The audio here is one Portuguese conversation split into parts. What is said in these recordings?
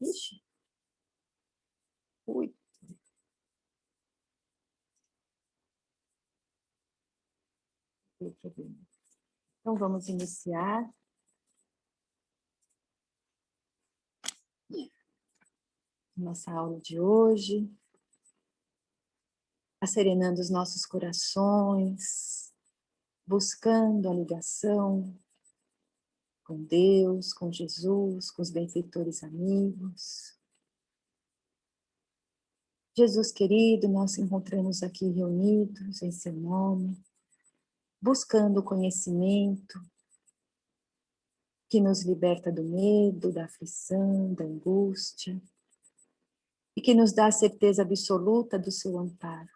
Ixi. Ui. Então, vamos iniciar. Nossa aula de hoje. Acerenando os nossos corações, buscando a ligação com Deus, com Jesus, com os benfeitores amigos. Jesus querido, nós encontramos aqui reunidos em seu nome, buscando o conhecimento que nos liberta do medo, da aflição, da angústia, e que nos dá a certeza absoluta do seu amparo,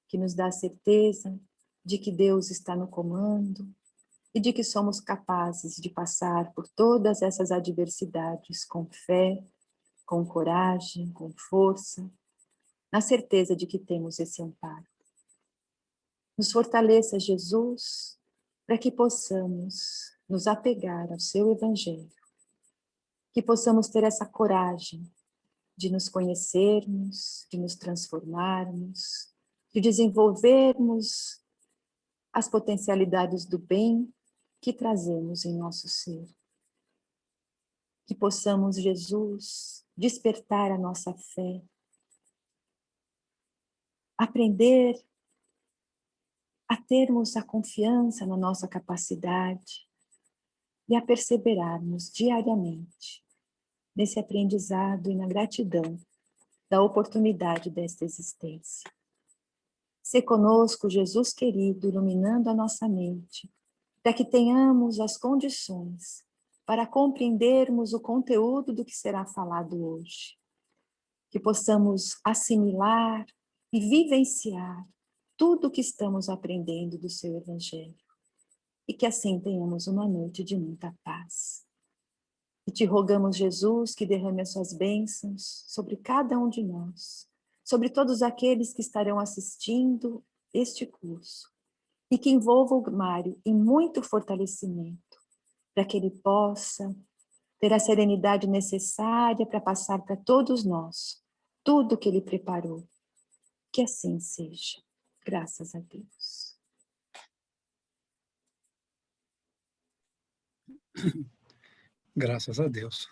que nos dá a certeza de que Deus está no comando e de que somos capazes de passar por todas essas adversidades com fé, com coragem, com força, na certeza de que temos esse amparo. Nos fortaleça, Jesus, para que possamos nos apegar ao seu Evangelho, que possamos ter essa coragem de nos conhecermos, de nos transformarmos, de desenvolvermos as potencialidades do bem que trazemos em nosso ser. Que possamos, Jesus, despertar a nossa fé, aprender a termos a confiança na nossa capacidade e a perseverarmos diariamente nesse aprendizado e na gratidão da oportunidade desta existência. Sê conosco, Jesus querido, iluminando a nossa mente, para que tenhamos as condições para compreendermos o conteúdo do que será falado hoje. Que possamos assimilar e vivenciar tudo o que estamos aprendendo do seu Evangelho. E que assim tenhamos uma noite de muita paz. E te rogamos, Jesus, que derrame as suas bênçãos sobre cada um de nós, sobre todos aqueles que estarão assistindo este curso, e que envolva o Mário em muito fortalecimento, para que ele possa ter a serenidade necessária para passar para todos nós tudo o que ele preparou. Que assim seja. Graças a Deus. Graças a Deus.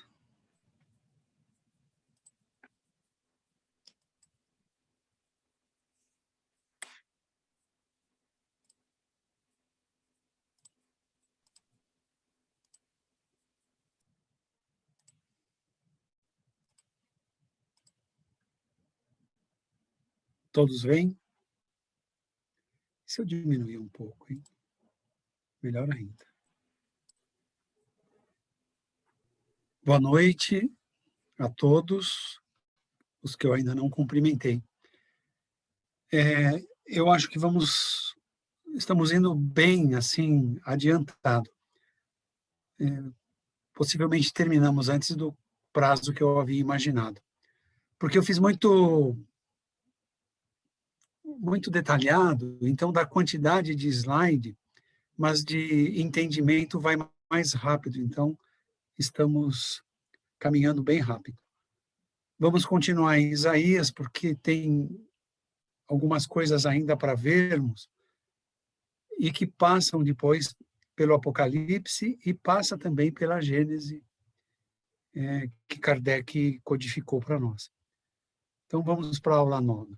Todos veem? Se eu diminuir um pouco, hein? Melhor ainda. Boa noite a todos os que eu ainda não cumprimentei. Eu acho que estamos indo bem, assim, adiantado. Possivelmente terminamos antes do prazo que eu havia imaginado. Porque eu fiz muito detalhado, então da quantidade de slide, mas de entendimento vai mais rápido, então estamos caminhando bem rápido. Vamos continuar em Isaías, porque tem algumas coisas ainda para vermos, e que passam depois pelo Apocalipse e passa também pela Gênese, que Kardec codificou para nós. Então vamos para a aula 9.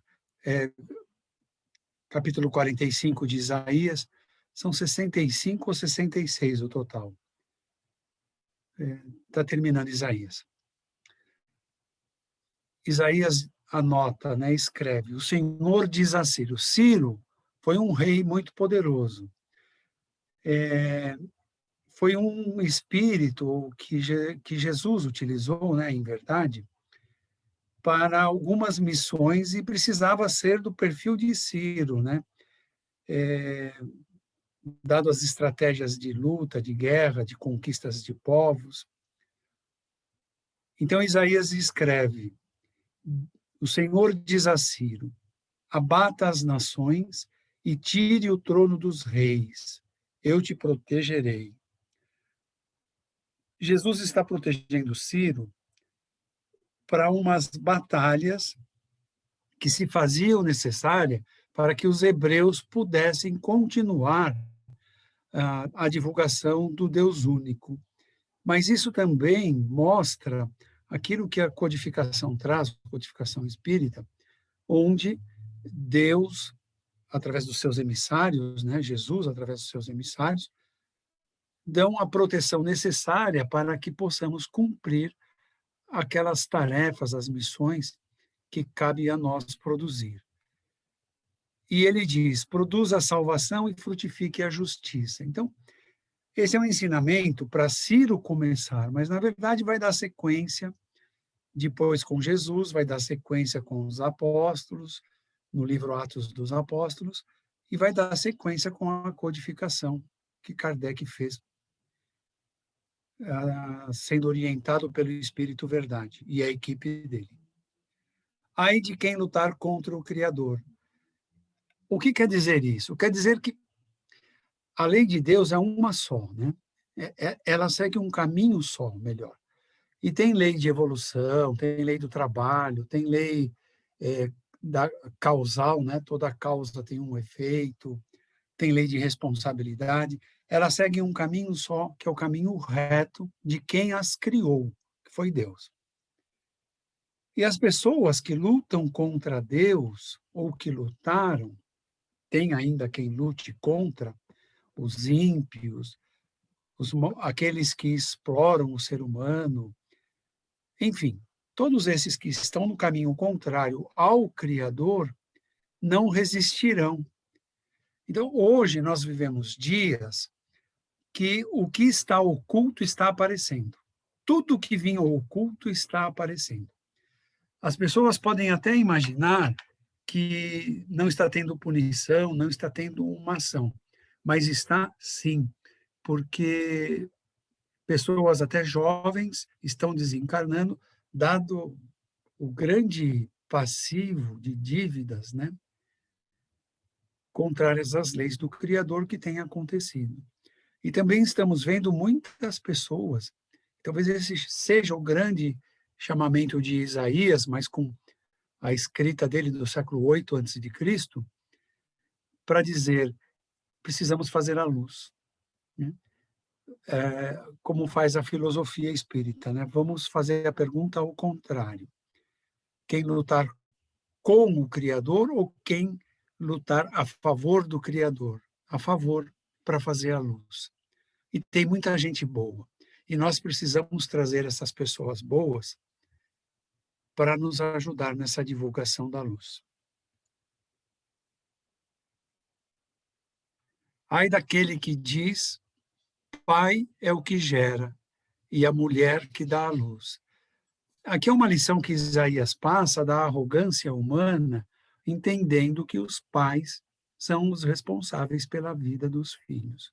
Capítulo 45 de Isaías, são 65 ou 66 o total. Está terminando Isaías. Isaías anota, né, escreve: o Senhor diz a Ciro. Ciro foi um rei muito poderoso. Foi um espírito que Jesus utilizou, né, em verdade, para algumas missões e precisava ser do perfil de Ciro, né? Dado as estratégias de luta, de guerra, de conquistas de povos. Então Isaías escreve: o Senhor diz a Ciro: abata as nações e tire o trono dos reis, eu te protegerei. Jesus está protegendo Ciro para umas batalhas que se faziam necessárias para que os hebreus pudessem continuar a divulgação do Deus único. Mas isso também mostra aquilo que a codificação traz, a codificação espírita, onde Deus, através dos seus emissários, né, Jesus, através dos seus emissários, dão a proteção necessária para que possamos cumprir aquelas tarefas, as missões que cabe a nós produzir. E ele diz: produza a salvação e frutifique a justiça. Então, esse é um ensinamento para Ciro começar, mas na verdade vai dar sequência depois com Jesus, vai dar sequência com os apóstolos, no livro Atos dos Apóstolos, e vai dar sequência com a codificação que Kardec fez, sendo orientado pelo Espírito Verdade e a equipe dele. Ai de quem lutar contra o Criador. O que quer dizer isso? Quer dizer que a lei de Deus é uma só, né? Ela segue um caminho só, melhor. E tem lei de evolução, tem lei do trabalho, tem lei da causal, né? Toda causa tem um efeito, tem lei de responsabilidade. Ela segue um caminho só, que é o caminho reto de quem as criou, que foi Deus. E as pessoas que lutam contra Deus, ou que lutaram, tem ainda quem lute contra, os ímpios, aqueles que exploram o ser humano, enfim, todos esses que estão no caminho contrário ao Criador não resistirão. Então, hoje nós vivemos dias que o que está oculto está aparecendo. Tudo que vinha oculto está aparecendo. As pessoas podem até imaginar que não está tendo punição, não está tendo uma ação, mas está sim, porque pessoas até jovens estão desencarnando, dado o grande passivo de dívidas, né, contrárias às leis do Criador que tem acontecido. E também estamos vendo muitas pessoas, talvez esse seja o grande chamamento de Isaías, mas com a escrita dele do século 8 a.C., para dizer, precisamos fazer a luz, né? Como faz a filosofia espírita, né? Vamos fazer a pergunta ao contrário. Quem lutar com o Criador ou quem lutar a favor do Criador? A favor, para fazer a luz. E tem muita gente boa. E nós precisamos trazer essas pessoas boas para nos ajudar nessa divulgação da luz. Ai daquele que diz, pai é o que gera, e a mulher que dá a luz. Aqui é uma lição que Isaías passa da arrogância humana, entendendo que os pais são os responsáveis pela vida dos filhos.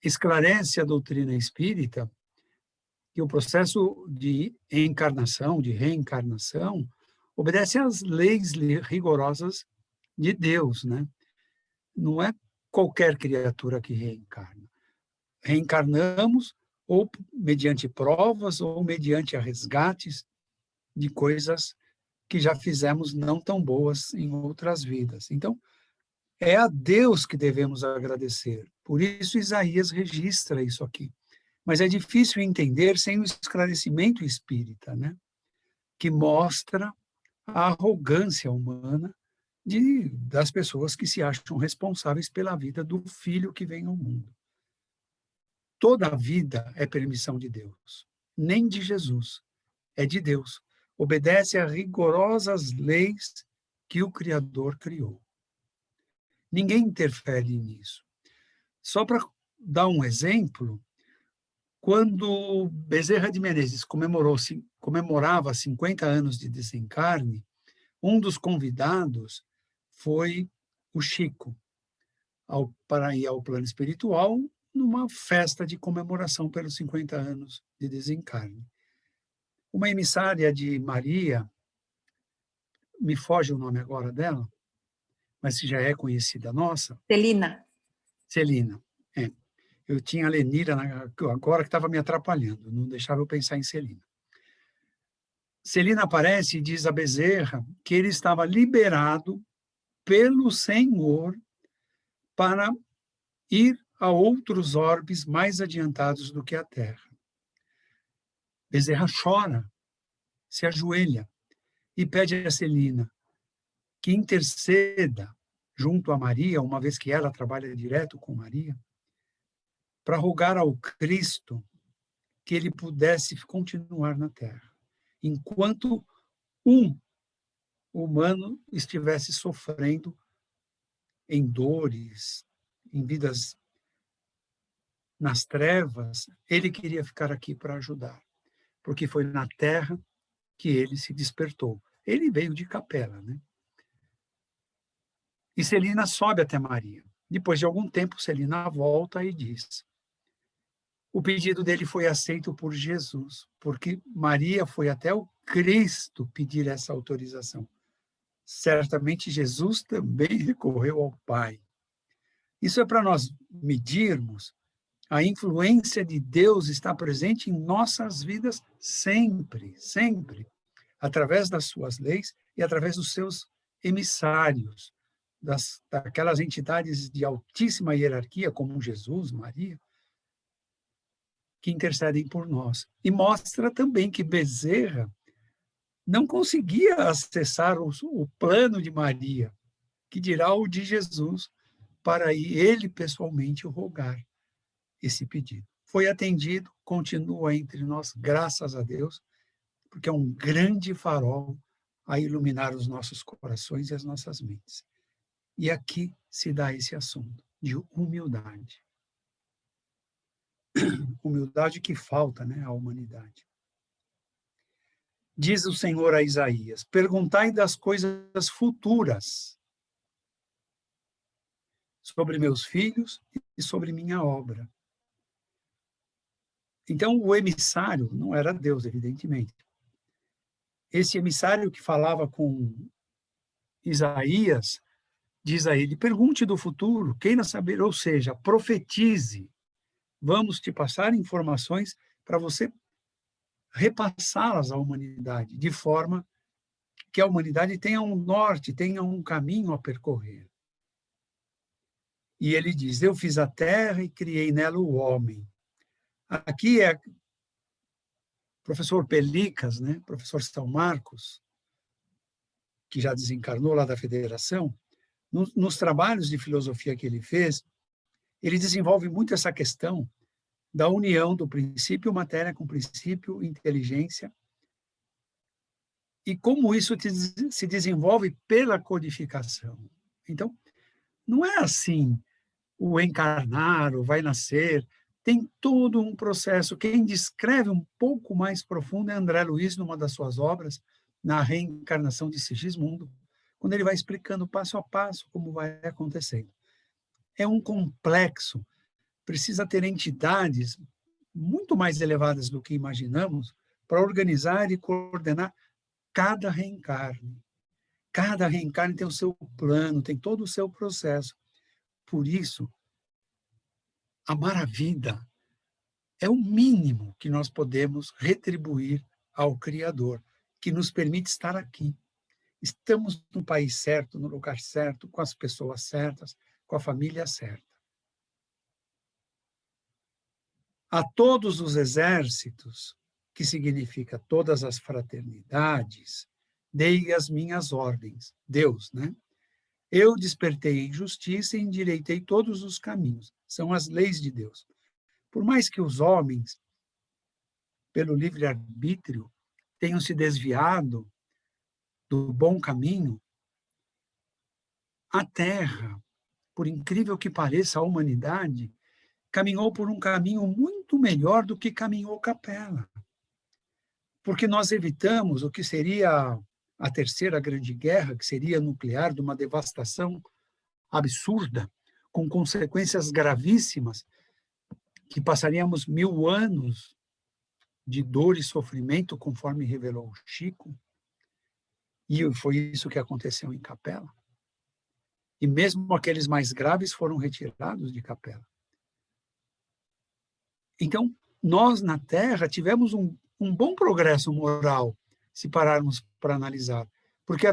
Esclarece a doutrina espírita que o processo de encarnação, de reencarnação, obedece às leis rigorosas de Deus, né? Não é qualquer criatura que reencarna. Reencarnamos ou mediante provas ou mediante resgates de coisas que já fizemos não tão boas em outras vidas. Então, é a Deus que devemos agradecer. Por isso Isaías registra isso aqui. Mas é difícil entender sem o esclarecimento espírita, né? Que mostra a arrogância humana das pessoas que se acham responsáveis pela vida do filho que vem ao mundo. Toda a vida é permissão de Deus, nem de Jesus, é de Deus. Obedece a rigorosas leis que o Criador criou. Ninguém interfere nisso. Só para dar um exemplo, quando Bezerra de Menezes comemorava 50 anos de desencarne, um dos convidados foi o Chico, para ir ao plano espiritual, numa festa de comemoração pelos 50 anos de desencarne. Uma emissária de Maria, me foge o nome agora dela, mas já é conhecida nossa. Celina. Eu tinha a Lenira agora que estava me atrapalhando, não deixava eu pensar em Celina. Celina aparece e diz a Bezerra que ele estava liberado pelo Senhor para ir a outros orbes mais adiantados do que a Terra. Bezerra chora, se ajoelha e pede a Celina que interceda junto a Maria, uma vez que ela trabalha direto com Maria, para rogar ao Cristo que ele pudesse continuar na Terra, enquanto um humano estivesse sofrendo em dores, em vidas nas trevas, ele queria ficar aqui para ajudar, porque foi na Terra que ele se despertou. Ele veio de Capela, né? E Celina sobe até Maria. Depois de algum tempo, Celina volta e diz: o pedido dele foi aceito por Jesus, porque Maria foi até o Cristo pedir essa autorização. Certamente Jesus também recorreu ao Pai. Isso é para nós medirmos a influência de Deus está presente em nossas vidas sempre, sempre, através das suas leis e através dos seus emissários, daquelas entidades de altíssima hierarquia, como Jesus, Maria, que intercedem por nós. E mostra também que Bezerra não conseguia acessar o plano de Maria, que dirá o de Jesus, para ir ele pessoalmente rogar esse pedido. Foi atendido, continua entre nós, graças a Deus, porque é um grande farol a iluminar os nossos corações e as nossas mentes. E aqui se dá esse assunto de humildade. Humildade que falta, né, à humanidade. Diz o Senhor a Isaías: perguntai das coisas futuras, sobre meus filhos e sobre minha obra. Então, o emissário não era Deus, evidentemente. Esse emissário que falava com Isaías, diz a ele: pergunte do futuro, queira saber, ou seja, profetize. Vamos te passar informações para você repassá-las à humanidade, de forma que a humanidade tenha um norte, tenha um caminho a percorrer. E ele diz: eu fiz a terra e criei nela o homem. Aqui é professor Pelicas, né? Professor São Marcos, que já desencarnou lá da Federação, nos trabalhos de filosofia que ele fez, ele desenvolve muito essa questão da união do princípio matéria com princípio inteligência e como isso se desenvolve pela codificação. Então, não é assim, o encarnar, o vai nascer, tem todo um processo. Quem descreve um pouco mais profundo é André Luiz, numa das suas obras, na Reencarnação de Sigismundo, quando ele vai explicando passo a passo como vai acontecendo. É um complexo, precisa ter entidades muito mais elevadas do que imaginamos para organizar e coordenar cada reencarne. Cada reencarne tem o seu plano, tem todo o seu processo. Por isso, amar a vida é o mínimo que nós podemos retribuir ao Criador, que nos permite estar aqui. Estamos no país certo, no lugar certo, com as pessoas certas, com a família certa. A todos os exércitos, que significa todas as fraternidades, dei as minhas ordens. Deus, né? Eu despertei em justiça e endireitei todos os caminhos. São as leis de Deus. Por mais que os homens, pelo livre-arbítrio, tenham se desviado do bom caminho, a Terra, por incrível que pareça, a humanidade, caminhou por um caminho muito melhor do que caminhou Capela. Porque nós evitamos o que seria a terceira grande guerra, que seria nuclear, de uma devastação absurda, com consequências gravíssimas, que passaríamos 1000 anos de dor e sofrimento, conforme revelou Chico, e foi isso que aconteceu em Capela. E mesmo aqueles mais graves foram retirados de Capela. Então, nós na Terra tivemos um bom progresso moral, se pararmos para analisar. Porque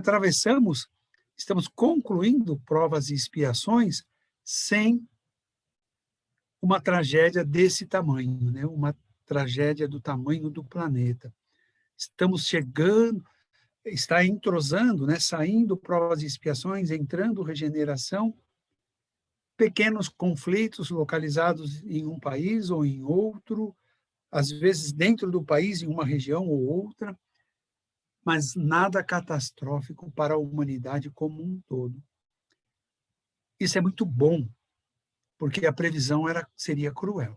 estamos concluindo provas e expiações sem uma tragédia desse tamanho, né? Uma tragédia do tamanho do planeta. Estamos chegando, está entrosando, né? Saindo provas e expiações, entrando regeneração, pequenos conflitos localizados em um país ou em outro, às vezes dentro do país, em uma região ou outra, mas nada catastrófico para a humanidade como um todo. Isso é muito bom, porque a previsão seria cruel.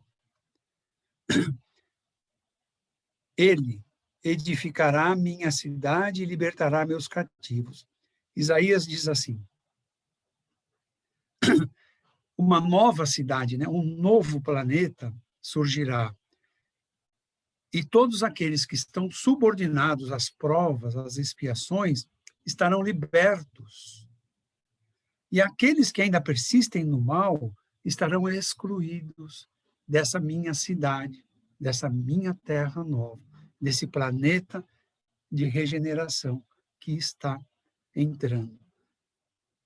Ele edificará a minha cidade e libertará meus cativos. Isaías diz assim, uma nova cidade, né, um novo planeta surgirá. E todos aqueles que estão subordinados às provas, às expiações, estarão libertos. E aqueles que ainda persistem no mal estarão excluídos dessa minha cidade, dessa minha terra nova, desse planeta de regeneração que está entrando.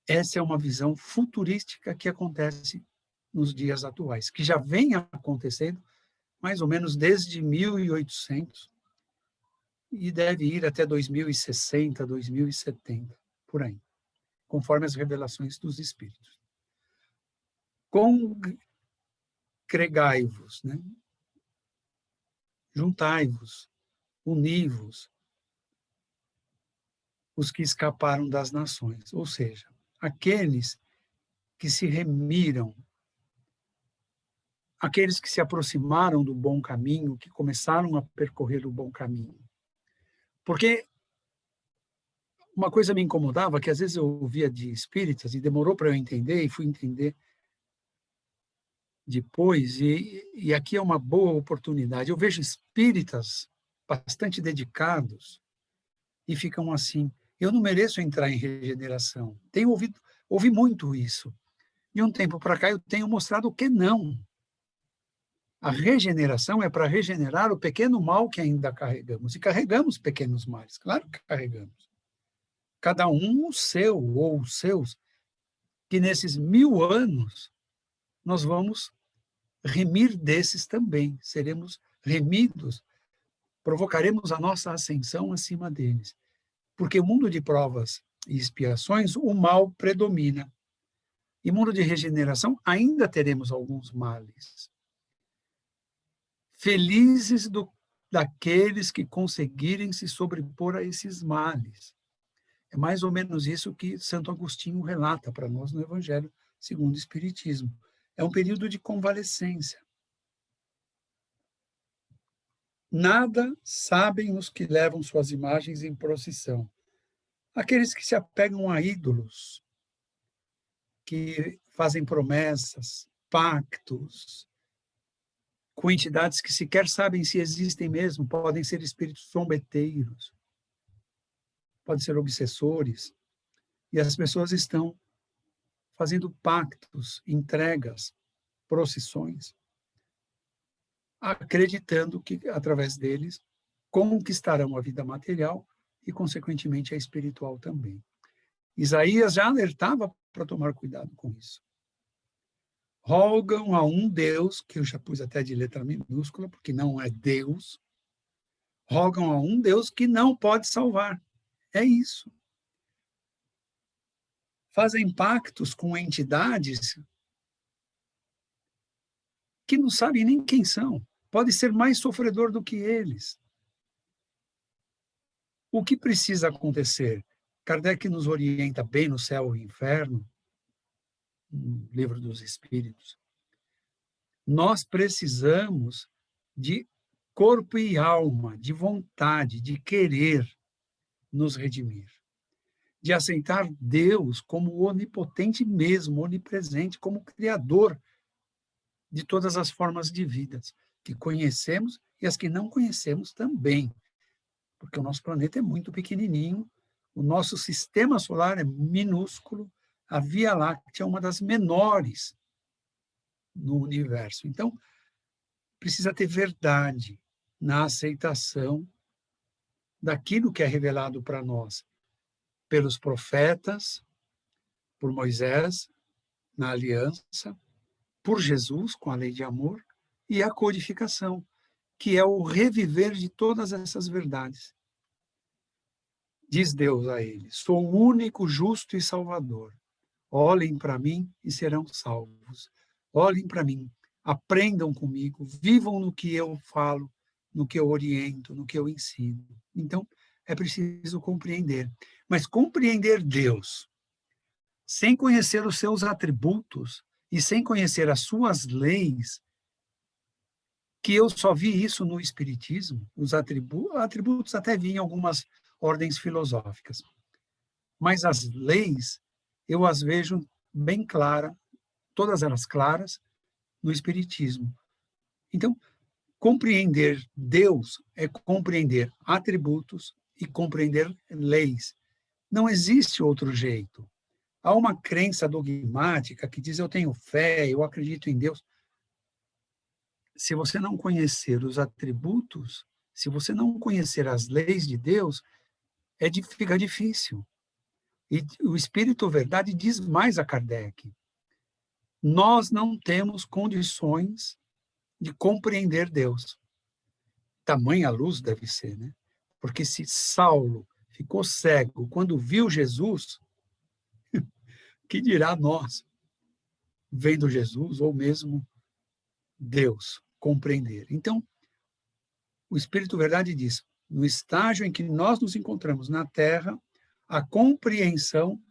Essa é uma visão futurística que acontece nos dias atuais, que já vem acontecendo mais ou menos desde 1800 e deve ir até 2060, 2070, por aí, conforme as revelações dos Espíritos. Congregai-vos, né? Juntai-vos, uni-vos, os que escaparam das nações, ou seja, aqueles que se remiram, aqueles que se aproximaram do bom caminho, que começaram a percorrer o bom caminho. Porque uma coisa me incomodava, que às vezes eu ouvia de espíritas, e demorou para eu entender, e fui entender depois, e aqui é uma boa oportunidade. Eu vejo espíritas bastante dedicados e ficam assim, eu não mereço entrar em regeneração. Ouvi muito isso. De um tempo para cá eu tenho mostrado que não. A regeneração é para regenerar o pequeno mal que ainda carregamos. E carregamos pequenos males, claro que carregamos. Cada um o seu ou os seus, que nesses 1000 anos nós vamos remir desses também. Seremos remidos, provocaremos a nossa ascensão acima deles. Porque o mundo de provas e expiações, o mal predomina. E mundo de regeneração, ainda teremos alguns males. Felizes daqueles que conseguirem se sobrepor a esses males. É mais ou menos isso que Santo Agostinho relata para nós no Evangelho segundo o Espiritismo. É um período de convalescência. Nada sabem os que levam suas imagens em procissão. Aqueles que se apegam a ídolos, que fazem promessas, pactos, com entidades que sequer sabem se existem mesmo, podem ser espíritos zombeteiros, podem ser obsessores, e as pessoas estão fazendo pactos, entregas, procissões, acreditando que, através deles, conquistarão a vida material e, consequentemente, a espiritual também. Isaías já alertava para tomar cuidado com isso. Rogam a um Deus, que eu já pus até de letra minúscula, porque não é Deus, rogam a um Deus que não pode salvar. É isso. Fazem pactos com entidades que não sabem nem quem são. Pode ser mais sofredor do que eles. O que precisa acontecer? Kardec nos orienta bem no Céu e Inferno, no Livro dos Espíritos. Nós precisamos de corpo e alma, de vontade, de querer nos redimir, de aceitar Deus como onipotente mesmo, onipresente, como Criador de todas as formas de vida que conhecemos e as que não conhecemos também, porque o nosso planeta é muito pequenininho, o nosso sistema solar é minúsculo, a Via Láctea é uma das menores no universo. Então, precisa ter verdade na aceitação daquilo que é revelado para nós pelos profetas, por Moisés, na aliança, por Jesus, com a lei de amor, e a codificação, que é o reviver de todas essas verdades. Diz Deus a ele: sou o único justo e salvador. Olhem para mim e serão salvos. Olhem para mim, aprendam comigo, vivam no que eu falo, no que eu oriento, no que eu ensino. Então, é preciso compreender. Mas compreender Deus, sem conhecer os seus atributos e sem conhecer as suas leis, que eu só vi isso no Espiritismo, os atributos até vi em algumas ordens filosóficas. Mas as leis, eu as vejo bem claras, todas elas claras, no Espiritismo. Então, compreender Deus é compreender atributos e compreender leis. Não existe outro jeito. Há uma crença dogmática que diz: eu tenho fé, eu acredito em Deus. Se você não conhecer os atributos, se você não conhecer as leis de Deus, fica difícil. E o Espírito Verdade diz mais a Kardec: nós não temos condições de compreender Deus. Tamanha luz deve ser, né? Porque se Saulo ficou cego quando viu Jesus, que dirá nós, vendo Jesus, ou mesmo Deus, compreender? Então, o Espírito Verdade diz: no estágio em que nós nos encontramos na Terra, a compreensão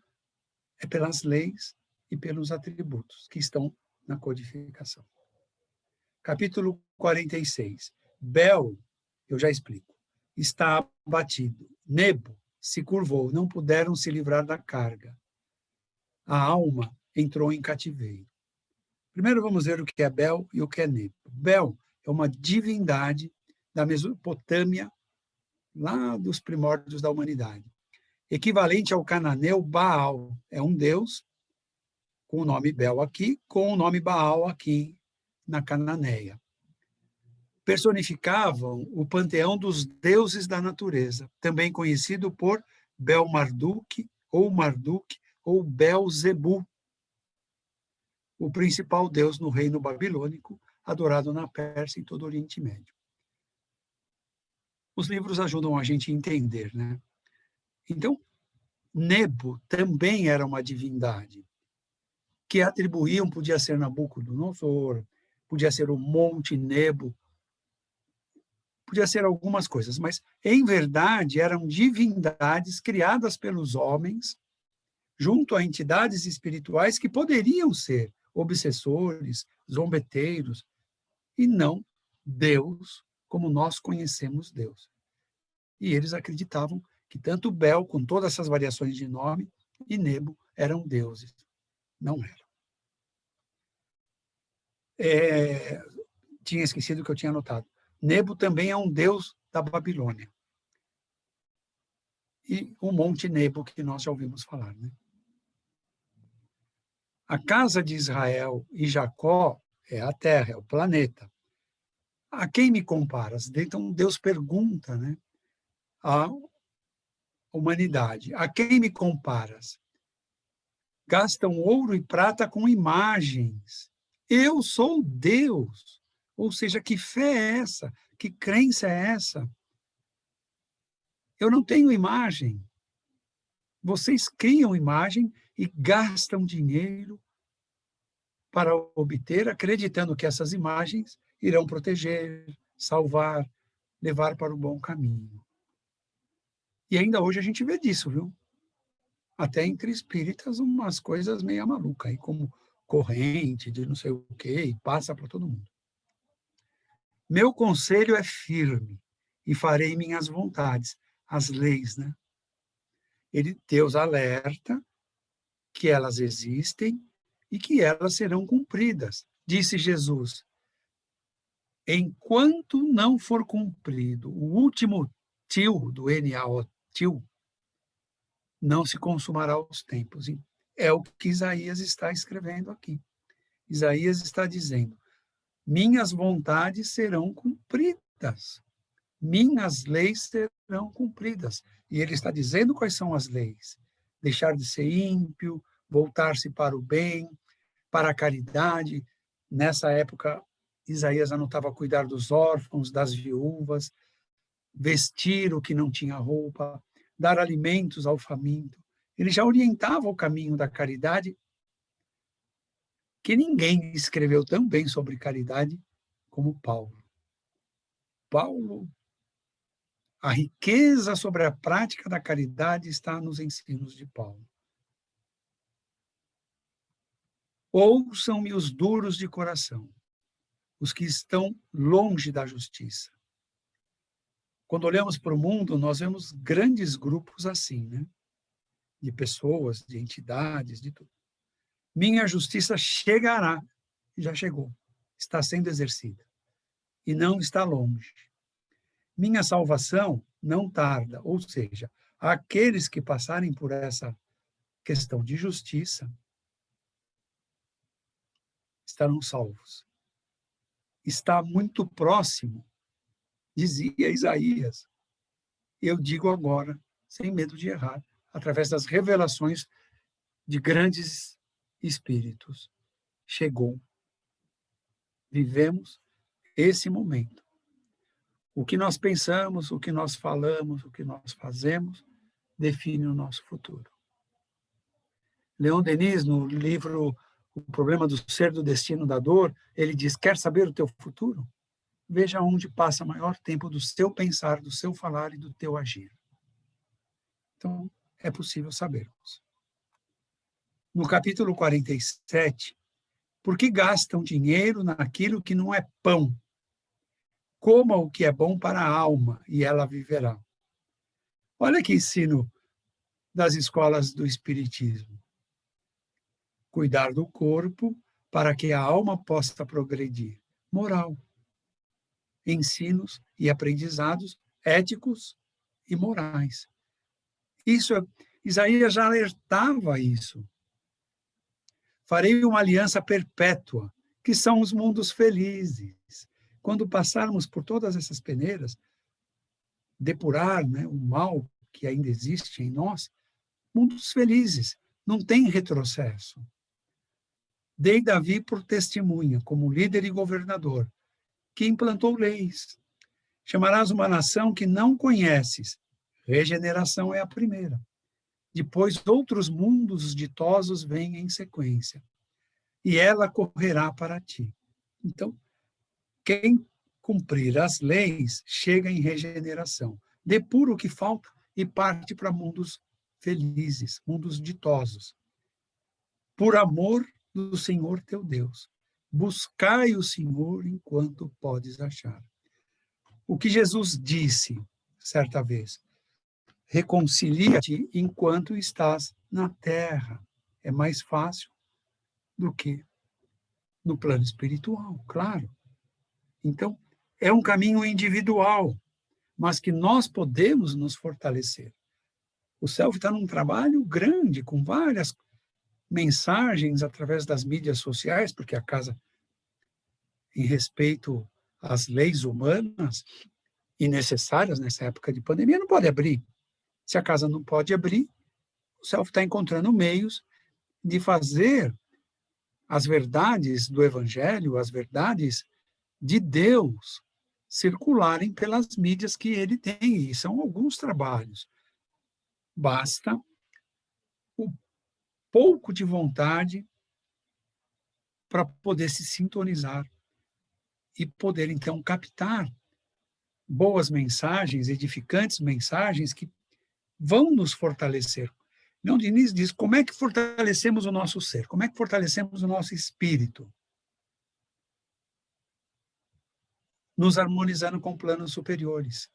é pelas leis e pelos atributos que estão na codificação. Capítulo 46. Bel, eu já explico, está abatido. Nebo se curvou, não puderam se livrar da carga. A alma entrou em cativeiro. Primeiro vamos ver o que é Bel e o que é Nebo. Bel é uma divindade da Mesopotâmia, lá dos primórdios da humanidade. Equivalente ao cananeu Baal, é um deus com o nome Bel aqui, com o nome Baal aqui na Cananeia. Personificavam o panteão dos deuses da natureza, também conhecido por Bel-Marduk ou Bel-Zebu, o principal deus no reino babilônico, adorado na Pérsia e todo o Oriente Médio. Os livros ajudam a gente a entender, né? Então, Nebo também era uma divindade que atribuíam, podia ser Nabucodonosor, podia ser o Monte Nebo, podia ser algumas coisas, mas, em verdade, eram divindades criadas pelos homens junto a entidades espirituais que poderiam ser obsessores, zombeteiros, e não Deus como nós conhecemos Deus. E eles acreditavam que tanto Bel, com todas essas variações de nome, e Nebo eram deuses. Não eram. Tinha esquecido que eu tinha anotado. Nebo também é um deus da Babilônia. E o Monte Nebo, que nós já ouvimos falar, né? A casa de Israel e Jacó é a Terra, é o planeta. A quem me comparas? Então Deus pergunta, né, à humanidade: a quem me comparas? Gastam ouro e prata com imagens. Eu sou Deus. Ou seja, que fé é essa? Que crença é essa? Eu não tenho imagem. Vocês criam imagem e gastam dinheiro para obter, acreditando que essas imagens irão proteger, salvar, levar para o bom caminho. E ainda hoje a gente vê disso, viu? Até entre espíritas, umas coisas meio malucas, aí, como corrente de não sei o quê, e passa para todo mundo. Meu conselho é firme, e farei minhas vontades, as leis, né? Deus alerta que elas existem e que elas serão cumpridas. Disse Jesus: enquanto não for cumprido o último til do NaO, til, não se consumará os tempos. É o que Isaías está escrevendo aqui. Isaías está dizendo: minhas vontades serão cumpridas. minhas leis serão cumpridas. E ele está dizendo quais são as leis. Deixar de ser ímpio, voltar-se para o bem, para a caridade. Nessa época, Isaías anotava cuidar dos órfãos, das viúvas, vestir o que não tinha roupa, dar alimentos ao faminto. Ele já orientava o caminho da caridade, que ninguém escreveu tão bem sobre caridade como Paulo. Paulo, a riqueza sobre a prática da caridade está nos ensinos de Paulo. Ouçam-me os duros de coração, os que estão longe da justiça. Quando olhamos para o mundo, nós vemos grandes grupos assim, né? De pessoas, de entidades, de tudo. Minha justiça chegará, já chegou, está sendo exercida, e não está longe. Minha salvação não tarda, ou seja, aqueles que passarem por essa questão de justiça estarão salvos. Está muito próximo, dizia Isaías. Eu digo agora, sem medo de errar, através das revelações de grandes espíritos. Chegou. Vivemos esse momento. O que nós pensamos, o que nós falamos, o que nós fazemos, define o nosso futuro. Leon Denis, no livro O Problema do Ser, do Destino, da Dor, ele diz, quer saber o teu futuro? Veja onde passa maior tempo do seu pensar, do seu falar e do teu agir. Então, é possível sabermos. No capítulo 47, por que gastam dinheiro naquilo que não é pão? Coma o que é bom para a alma, e ela viverá. Olha que ensino das escolas do Espiritismo. Cuidar do corpo para que a alma possa progredir. Moral. Ensinos e aprendizados éticos e morais. Isaías já alertava isso. Farei uma aliança perpétua, que são os mundos felizes. Quando passarmos por todas essas peneiras, depurar, né, o mal que ainda existe em nós, mundos felizes, não tem retrocesso. Dei Davi por testemunha, como líder e governador, que implantou leis. Chamarás uma nação que não conheces. Regeneração é a primeira. Depois, outros mundos ditosos vêm em sequência. E ela correrá para ti. Então, quem cumprir as leis chega em regeneração. Depura o que falta e parte para mundos felizes, mundos ditosos. Por amor do Senhor teu Deus. Buscai o Senhor enquanto podes achar. O que Jesus disse certa vez, reconcilia-te enquanto estás na terra. É mais fácil do que no plano espiritual, claro. Então, é um caminho individual, mas que nós podemos nos fortalecer. O Self está num trabalho grande, com várias mensagens através das mídias sociais, porque a casa, em respeito às leis humanas e necessárias nessa época de pandemia, não pode abrir. Se a casa não pode abrir, o Self está encontrando meios de fazer as verdades do Evangelho, as verdades de Deus, circularem pelas mídias que ele tem, e são alguns trabalhos. Basta o pouco de vontade para poder se sintonizar e poder, então, captar boas mensagens, edificantes mensagens que vão nos fortalecer. Leon Denis diz, como é que fortalecemos o nosso ser? Como é que fortalecemos o nosso espírito? Nos harmonizando com planos superiores.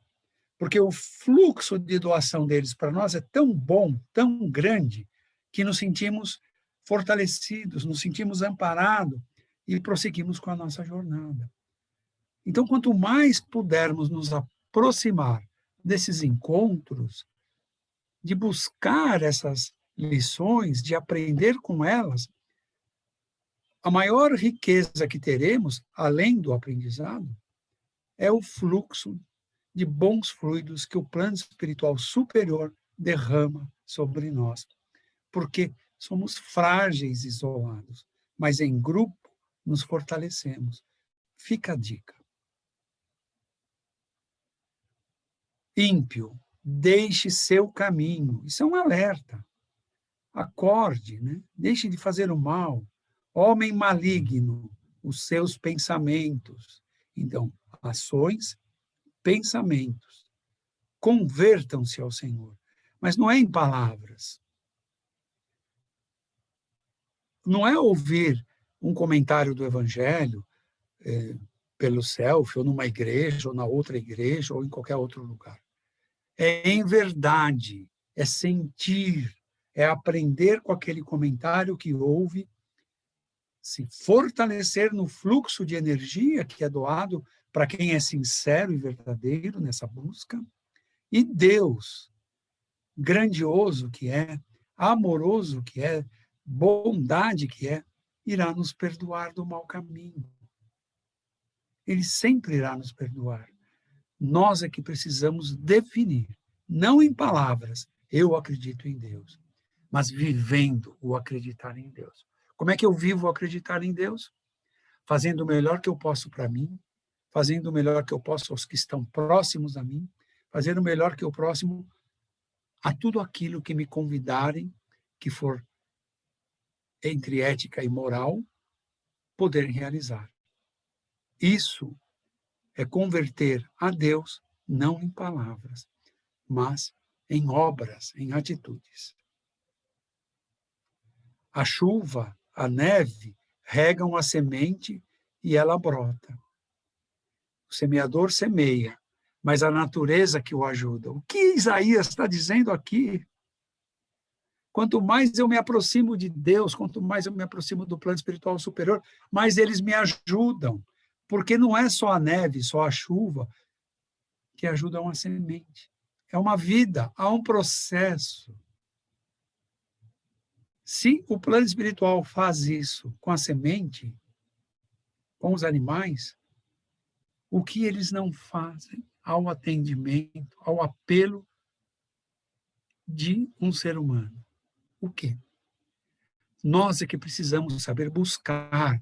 Porque o fluxo de doação deles para nós é tão bom, tão grande, que nos sentimos fortalecidos, nos sentimos amparados e prosseguimos com a nossa jornada. Então, quanto mais pudermos nos aproximar desses encontros, de buscar essas lições, de aprender com elas, a maior riqueza que teremos, além do aprendizado, é o fluxo de bons fluidos que o plano espiritual superior derrama sobre nós. Porque somos frágeis, isolados, mas em grupo nos fortalecemos. Fica a dica. Ímpio, deixe seu caminho. Isso é um alerta. Acorde, né? Deixe de fazer o mal. Homem maligno, os seus pensamentos. Então, ações, pensamentos. Convertam-se ao Senhor. Mas não é em palavras. Não é ouvir um comentário do Evangelho pelo selfie, ou numa igreja, ou na outra igreja, ou em qualquer outro lugar. É em verdade, é sentir, é aprender com aquele comentário que houve, se fortalecer no fluxo de energia que é doado para quem é sincero e verdadeiro nessa busca, e Deus, grandioso que é, amoroso que é, bondade que é, irá nos perdoar do mau caminho. Ele sempre irá nos perdoar. Nós é que precisamos definir, não em palavras, eu acredito em Deus, mas vivendo o acreditar em Deus. Como é que eu vivo o acreditar em Deus? Fazendo o melhor que eu posso para mim, fazendo o melhor que eu posso aos que estão próximos a mim, fazendo o melhor que eu próximo a tudo aquilo que me convidarem, que for entre ética e moral, poderem realizar. Isso é converter a Deus não em palavras, mas em obras, em atitudes. A chuva, a neve, regam a semente e ela brota. O semeador semeia, mas a natureza que o ajuda. O que Isaías está dizendo aqui? Quanto mais eu me aproximo de Deus, quanto mais eu me aproximo do plano espiritual superior, mais eles me ajudam. Porque não é só a neve, só a chuva que ajudam a semente. É uma vida, há um processo. Se o plano espiritual faz isso com a semente, com os animais, o que eles não fazem ao atendimento, ao apelo de um ser humano? O quê? Nós é que precisamos saber buscar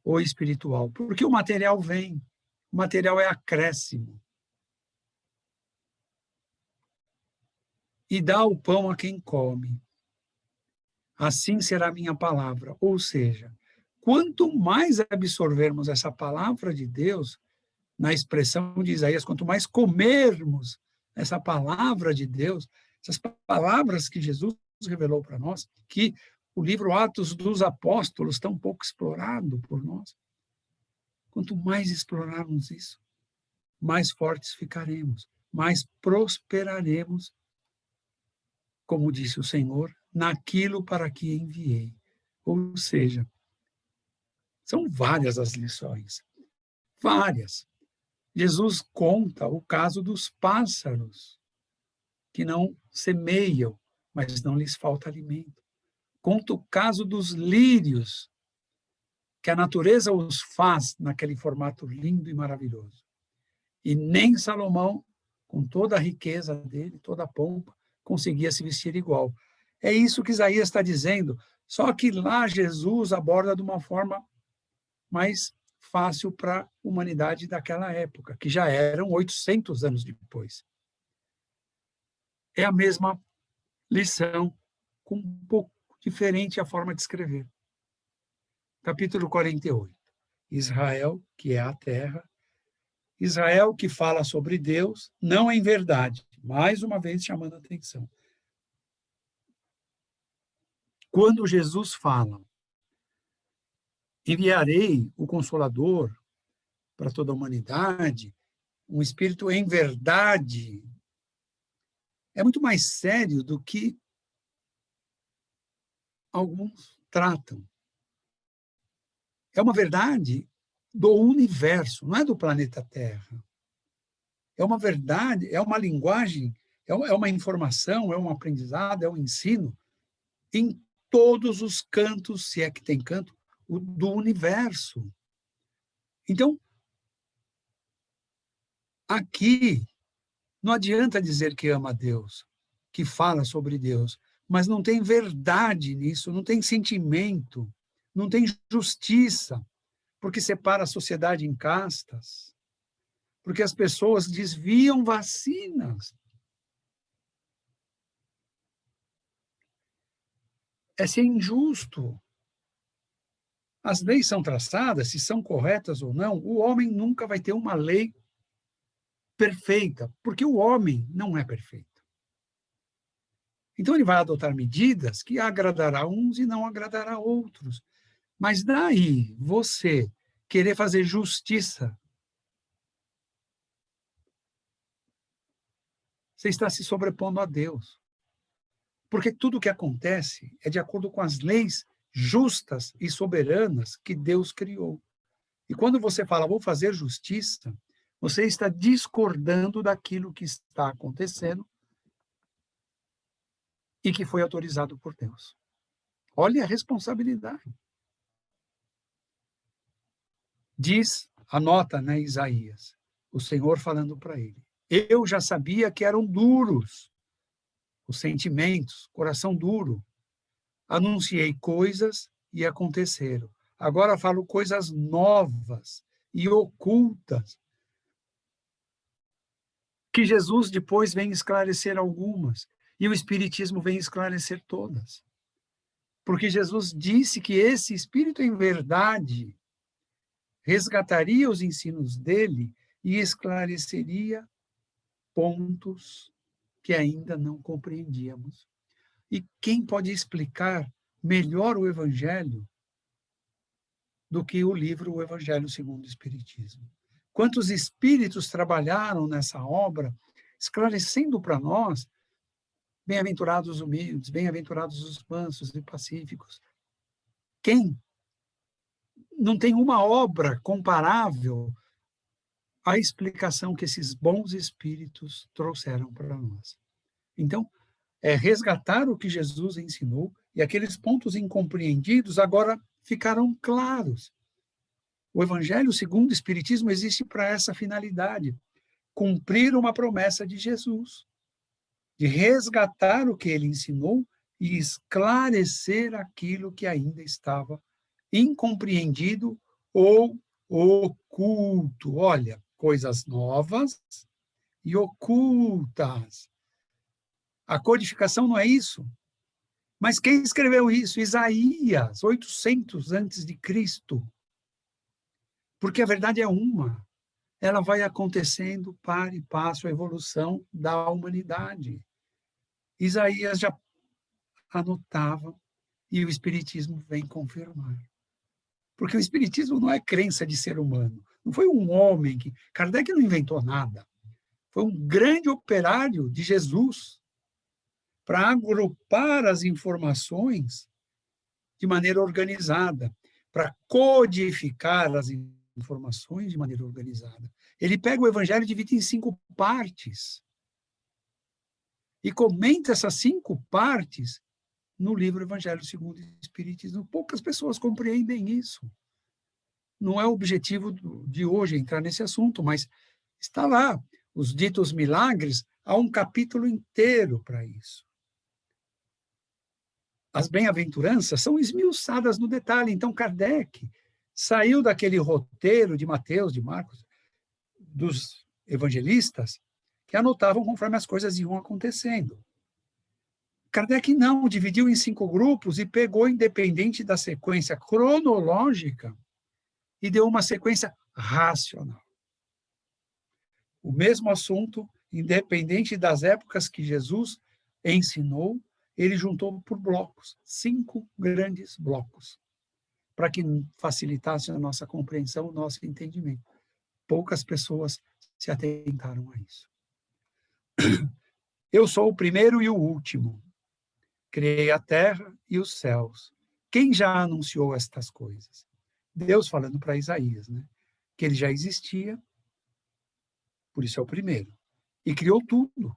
o espiritual, porque o material vem, o material é acréscimo. E dá o pão a quem come. Assim será a minha palavra. Ou seja, quanto mais absorvermos essa palavra de Deus, na expressão de Isaías, quanto mais comermos essa palavra de Deus, essas palavras que Jesus revelou para nós, que o livro Atos dos Apóstolos tão pouco explorado por nós. Quanto mais explorarmos isso, mais fortes ficaremos, mais prosperaremos, como disse o Senhor, naquilo para que enviei. Ou seja, são várias as lições, várias. Jesus conta o caso dos pássaros, que não semeiam, mas não lhes falta alimento. Conta o caso dos lírios, que a natureza os faz naquele formato lindo e maravilhoso. E nem Salomão, com toda a riqueza dele, toda a pompa, conseguia se vestir igual. É isso que Isaías está dizendo, só que lá Jesus aborda de uma forma mais fácil para a humanidade daquela época, que já eram 800 anos depois. É a mesma lição, com um pouco diferente a forma de escrever. Capítulo 48. Israel, que é a terra. Israel que fala sobre Deus, não em verdade. Mais uma vez chamando a atenção. Quando Jesus fala, enviarei o Consolador para toda a humanidade, um Espírito em verdade, é muito mais sério do que alguns tratam. É uma verdade do universo, não é do planeta Terra. É uma verdade, é uma linguagem, é uma informação, é um aprendizado, é um ensino em todos os cantos, se é que tem canto, do universo. Então, Aqui, não adianta dizer que ama a Deus, que fala sobre Deus, mas não tem verdade nisso, não tem sentimento, não tem justiça, porque separa a sociedade em castas, porque as pessoas desviam vacinas. É ser injusto. As leis são traçadas, se são corretas ou não, o homem nunca vai ter uma lei perfeita, porque o homem não é perfeito. Então ele vai adotar medidas que agradará uns e não agradará outros. Mas daí você querer fazer justiça, você está se sobrepondo a Deus. Porque tudo o que acontece é de acordo com as leis justas e soberanas que Deus criou. E quando você fala, vou fazer justiça, você está discordando daquilo que está acontecendo e que foi autorizado por Deus. Olha a responsabilidade. Diz, anota, né, Isaías, o Senhor falando para ele. Eu já sabia que eram duros os sentimentos, coração duro. Anunciei coisas e aconteceram. Agora falo coisas novas e ocultas, que Jesus depois vem esclarecer algumas, e o Espiritismo vem esclarecer todas. Porque Jesus disse que esse Espírito, em verdade, resgataria os ensinos dele e esclareceria pontos que ainda não compreendíamos. E quem pode explicar melhor o Evangelho do que o livro O Evangelho segundo o Espiritismo? Quantos espíritos trabalharam nessa obra, esclarecendo para nós, bem-aventurados os humildes, bem-aventurados os mansos e pacíficos. Quem? Não tem uma obra comparável à explicação que esses bons espíritos trouxeram para nós. Então, é resgatar o que Jesus ensinou, e aqueles pontos incompreendidos agora ficaram claros. O Evangelho segundo o Espiritismo existe para essa finalidade, cumprir uma promessa de Jesus, de resgatar o que ele ensinou e esclarecer aquilo que ainda estava incompreendido ou oculto. Olha, coisas novas e ocultas. A codificação não é isso. Mas quem escreveu isso? Isaías, 800 antes de Cristo. Porque a verdade é uma. Ela vai acontecendo para e passo a evolução da humanidade. Isaías já anotava e o Espiritismo vem confirmar. Porque o Espiritismo não é crença de ser humano. Não foi um homem que... Kardec não inventou nada. Foi um grande operário de Jesus para agrupar as informações de maneira organizada, para codificar as informações de maneira organizada. Ele pega o Evangelho e divide em 5 partes e comenta essas 5 partes no livro Evangelho segundo o Espiritismo. Poucas pessoas compreendem isso. Não é o objetivo de hoje entrar nesse assunto, mas está lá. Os ditos milagres, há um capítulo inteiro para isso. As bem-aventuranças são esmiuçadas no detalhe. Então, Kardec saiu daquele roteiro de Mateus, de Marcos, dos evangelistas, que anotavam conforme as coisas iam acontecendo. Kardec não, dividiu em 5 grupos e pegou, independente da sequência cronológica, e deu uma sequência racional. O mesmo assunto, independente das épocas que Jesus ensinou, ele juntou por blocos, 5 grandes blocos, para que facilitasse a nossa compreensão, o nosso entendimento. Poucas pessoas se atentaram a isso. Eu sou o primeiro e o último. Criei a terra e os céus. Quem já anunciou estas coisas? Deus falando para Isaías, né? Que ele já existia, por isso é o primeiro. E criou tudo.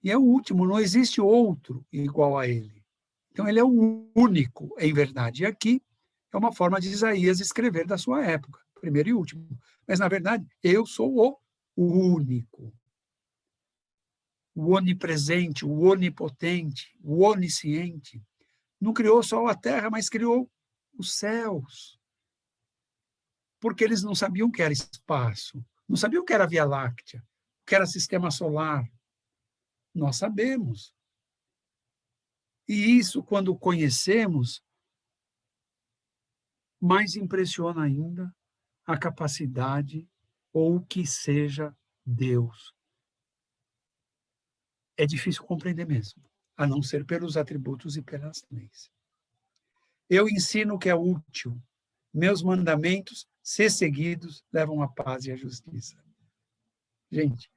E é o último, não existe outro igual a ele. Então, ele é o único, em verdade. E aqui é uma forma de Isaías escrever da sua época, primeiro e último. Mas, na verdade, eu sou o o único, o onipresente, o onipotente, o onisciente, não criou só a Terra, mas criou os céus. Porque eles não sabiam o que era espaço, não sabiam o que era Via Láctea, o que era sistema solar. Nós sabemos. E isso, quando conhecemos, mais impressiona ainda a capacidade ou o que seja Deus. É difícil compreender mesmo, a não ser pelos atributos e pelas leis. Eu ensino o que é útil. Meus mandamentos, se seguidos, levam a paz e a justiça. Gente,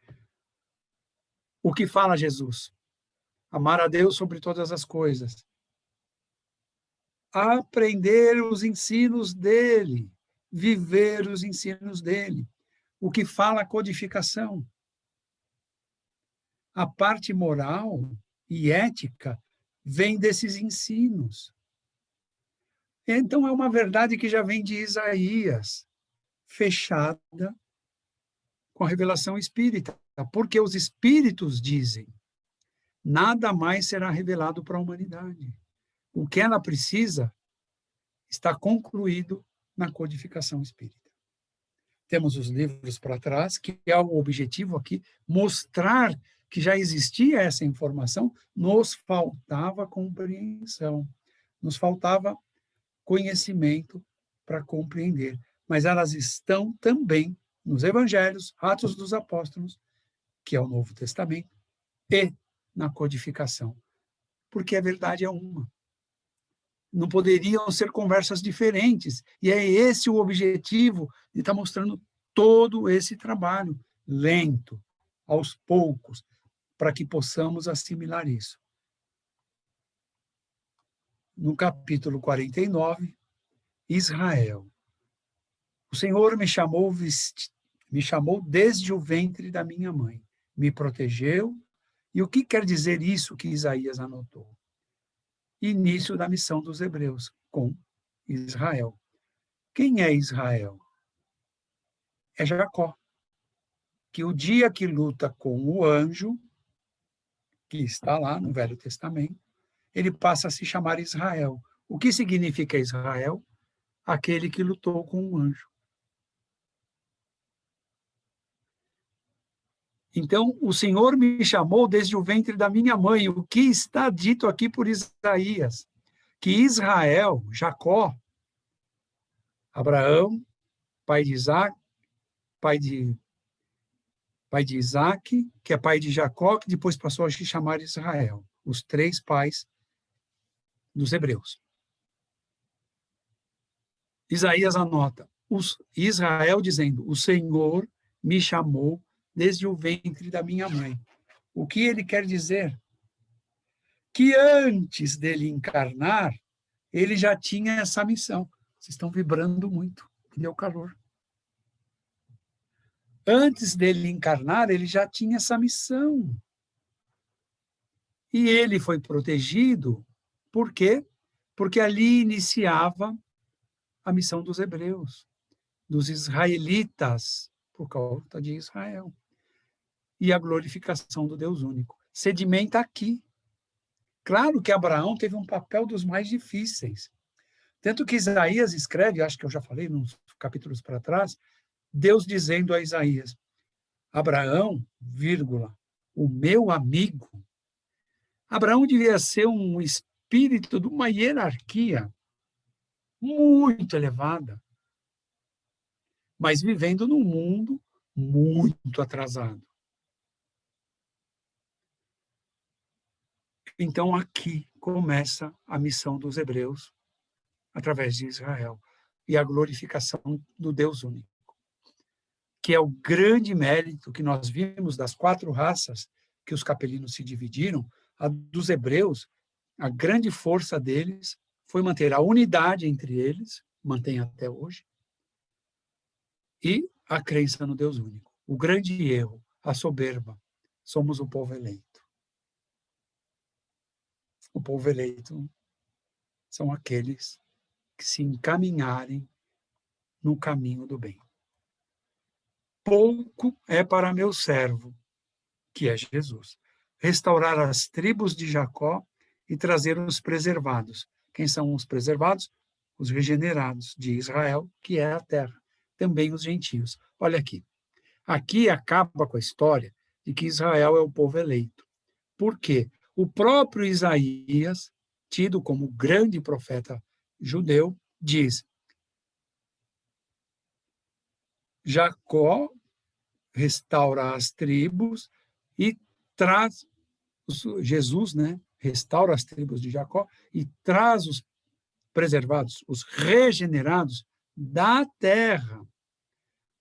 o que fala Jesus? Amar a Deus sobre todas as coisas. Aprender os ensinos dele. Viver os ensinos dele. O que fala a codificação. A parte moral e ética vem desses ensinos. Então, é uma verdade que já vem de Isaías, fechada com a revelação espírita, porque os espíritos dizem: nada mais será revelado para a humanidade. O que ela precisa está concluído na codificação espírita. Temos os livros para trás, que é o objetivo aqui, mostrar que já existia essa informação, nos faltava compreensão, nos faltava conhecimento para compreender. Mas elas estão também nos evangelhos, Atos dos Apóstolos, que é o Novo Testamento, e na codificação, porque a verdade é uma. Não poderiam ser conversas diferentes, e é esse o objetivo de estar mostrando todo esse trabalho, lento, aos poucos, para que possamos assimilar isso. No capítulo 49, Israel. O Senhor me chamou desde o ventre da minha mãe, me protegeu. E o que quer dizer isso que Isaías anotou? Início da missão dos hebreus com Israel. Quem é Israel? É Jacó, que o dia que luta com o anjo, que está lá no Velho Testamento, ele passa a se chamar Israel. O que significa Israel? Aquele que lutou com o anjo. Então, o Senhor me chamou desde o ventre da minha mãe. O que está dito aqui por Isaías? Que Israel, Jacó, Abraão, pai de Isaac, pai de, pai de Isaac, que é pai de Jacó, que depois passou a se chamar Israel. Os três pais dos hebreus. Isaías anota, Israel dizendo, o Senhor me chamou desde o ventre da minha mãe. O que ele quer dizer? Que antes dele encarnar, ele já tinha essa missão. Vocês estão vibrando muito, deu calor. Antes dele encarnar, ele já tinha essa missão. E ele foi protegido, por quê? Porque ali iniciava a missão dos hebreus, dos israelitas, por causa de Israel. E a glorificação do Deus único. Sedimenta aqui. Claro que Abraão teve um papel dos mais difíceis. Tanto que Isaías escreve, acho que eu já falei nos capítulos para trás, Deus dizendo a Isaías, Abraão, vírgula, o meu amigo. Abraão devia ser um espírito de uma hierarquia muito elevada, mas vivendo num mundo muito atrasado. Então aqui começa a missão dos hebreus através de Israel e a glorificação do Deus único, que é o grande mérito que nós vimos das 4 raças que os capelinos se dividiram, a dos hebreus, a grande força deles foi manter a unidade entre eles, mantém até hoje, e a crença no Deus único. O grande erro, a soberba, somos o povo eleito. O povo eleito são aqueles que se encaminharem no caminho do bem. pouco é para meu servo, que é Jesus, restaurar as tribos de Jacó e trazer os preservados. Quem são os preservados? Os regenerados de Israel, que é a terra, também os gentios. Olha aqui. Aqui acaba com a história de que Israel é o povo eleito. Por quê? O próprio Isaías, tido como grande profeta judeu, diz: Jacó restaura as tribos e traz Jesus, né? Restaura as tribos de Jacó e traz os preservados, os regenerados da terra.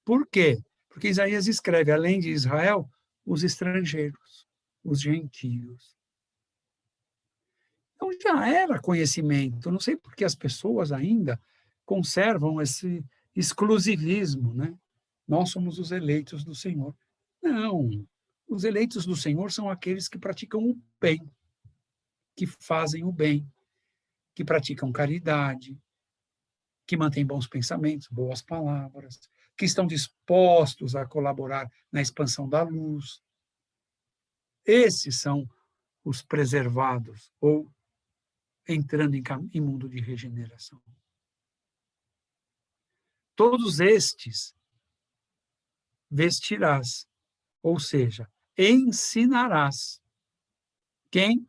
Por quê? Porque Isaías escreve, além de Israel, os estrangeiros, os gentios. Então já era conhecimento. Não sei por que as pessoas ainda conservam esse exclusivismo, né? Nós somos os eleitos do Senhor. Não. Os eleitos do Senhor são aqueles que praticam o bem, que fazem o bem, que praticam caridade, que mantêm bons pensamentos, boas palavras, que estão dispostos a colaborar na expansão da luz. Esses são os preservados, ou entrando em mundo de regeneração. Todos estes vestirás, ou seja, ensinarás. Quem?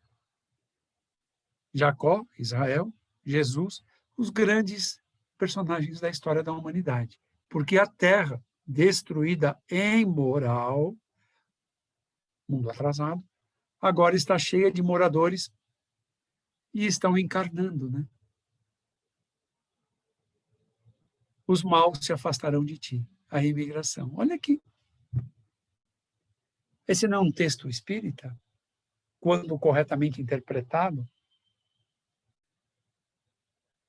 Jacó, Israel, Jesus, os grandes personagens da história da humanidade. Porque a terra, destruída em moral, mundo atrasado, agora está cheia de moradores e estão encarnando, né? Os maus se afastarão de ti, a imigração. Olha aqui. Esse não é um texto espírita? Quando corretamente interpretado?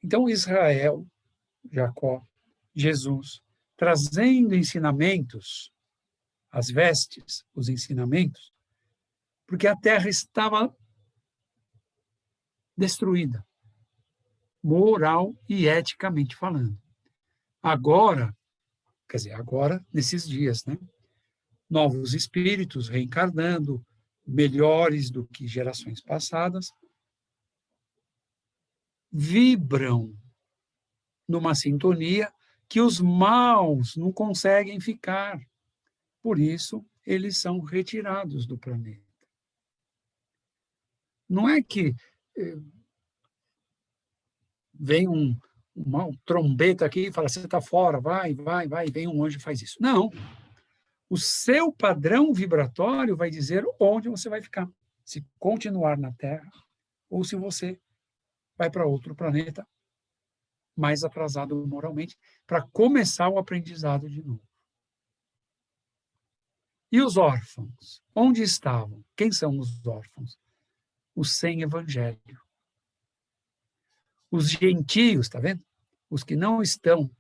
Então, Israel, Jacó, Jesus, trazendo ensinamentos, as vestes, os ensinamentos, porque a terra estava destruída, moral e eticamente falando. Agora, quer dizer, agora, nesses dias, né? Novos espíritos reencarnando, melhores do que gerações passadas, vibram numa sintonia que os maus não conseguem ficar. Por isso, eles são retirados do planeta. Não é que vem uma trombeta aqui e fala, você está fora, vai, vem um anjo e faz isso. Não. O seu padrão vibratório vai dizer onde você vai ficar. Se continuar na Terra ou se você vai para outro planeta mais atrasado moralmente, para começar o aprendizado de novo. E os órfãos? Onde estavam? Quem são os órfãos? Os sem evangelho. Os gentios, está vendo? Os que não estão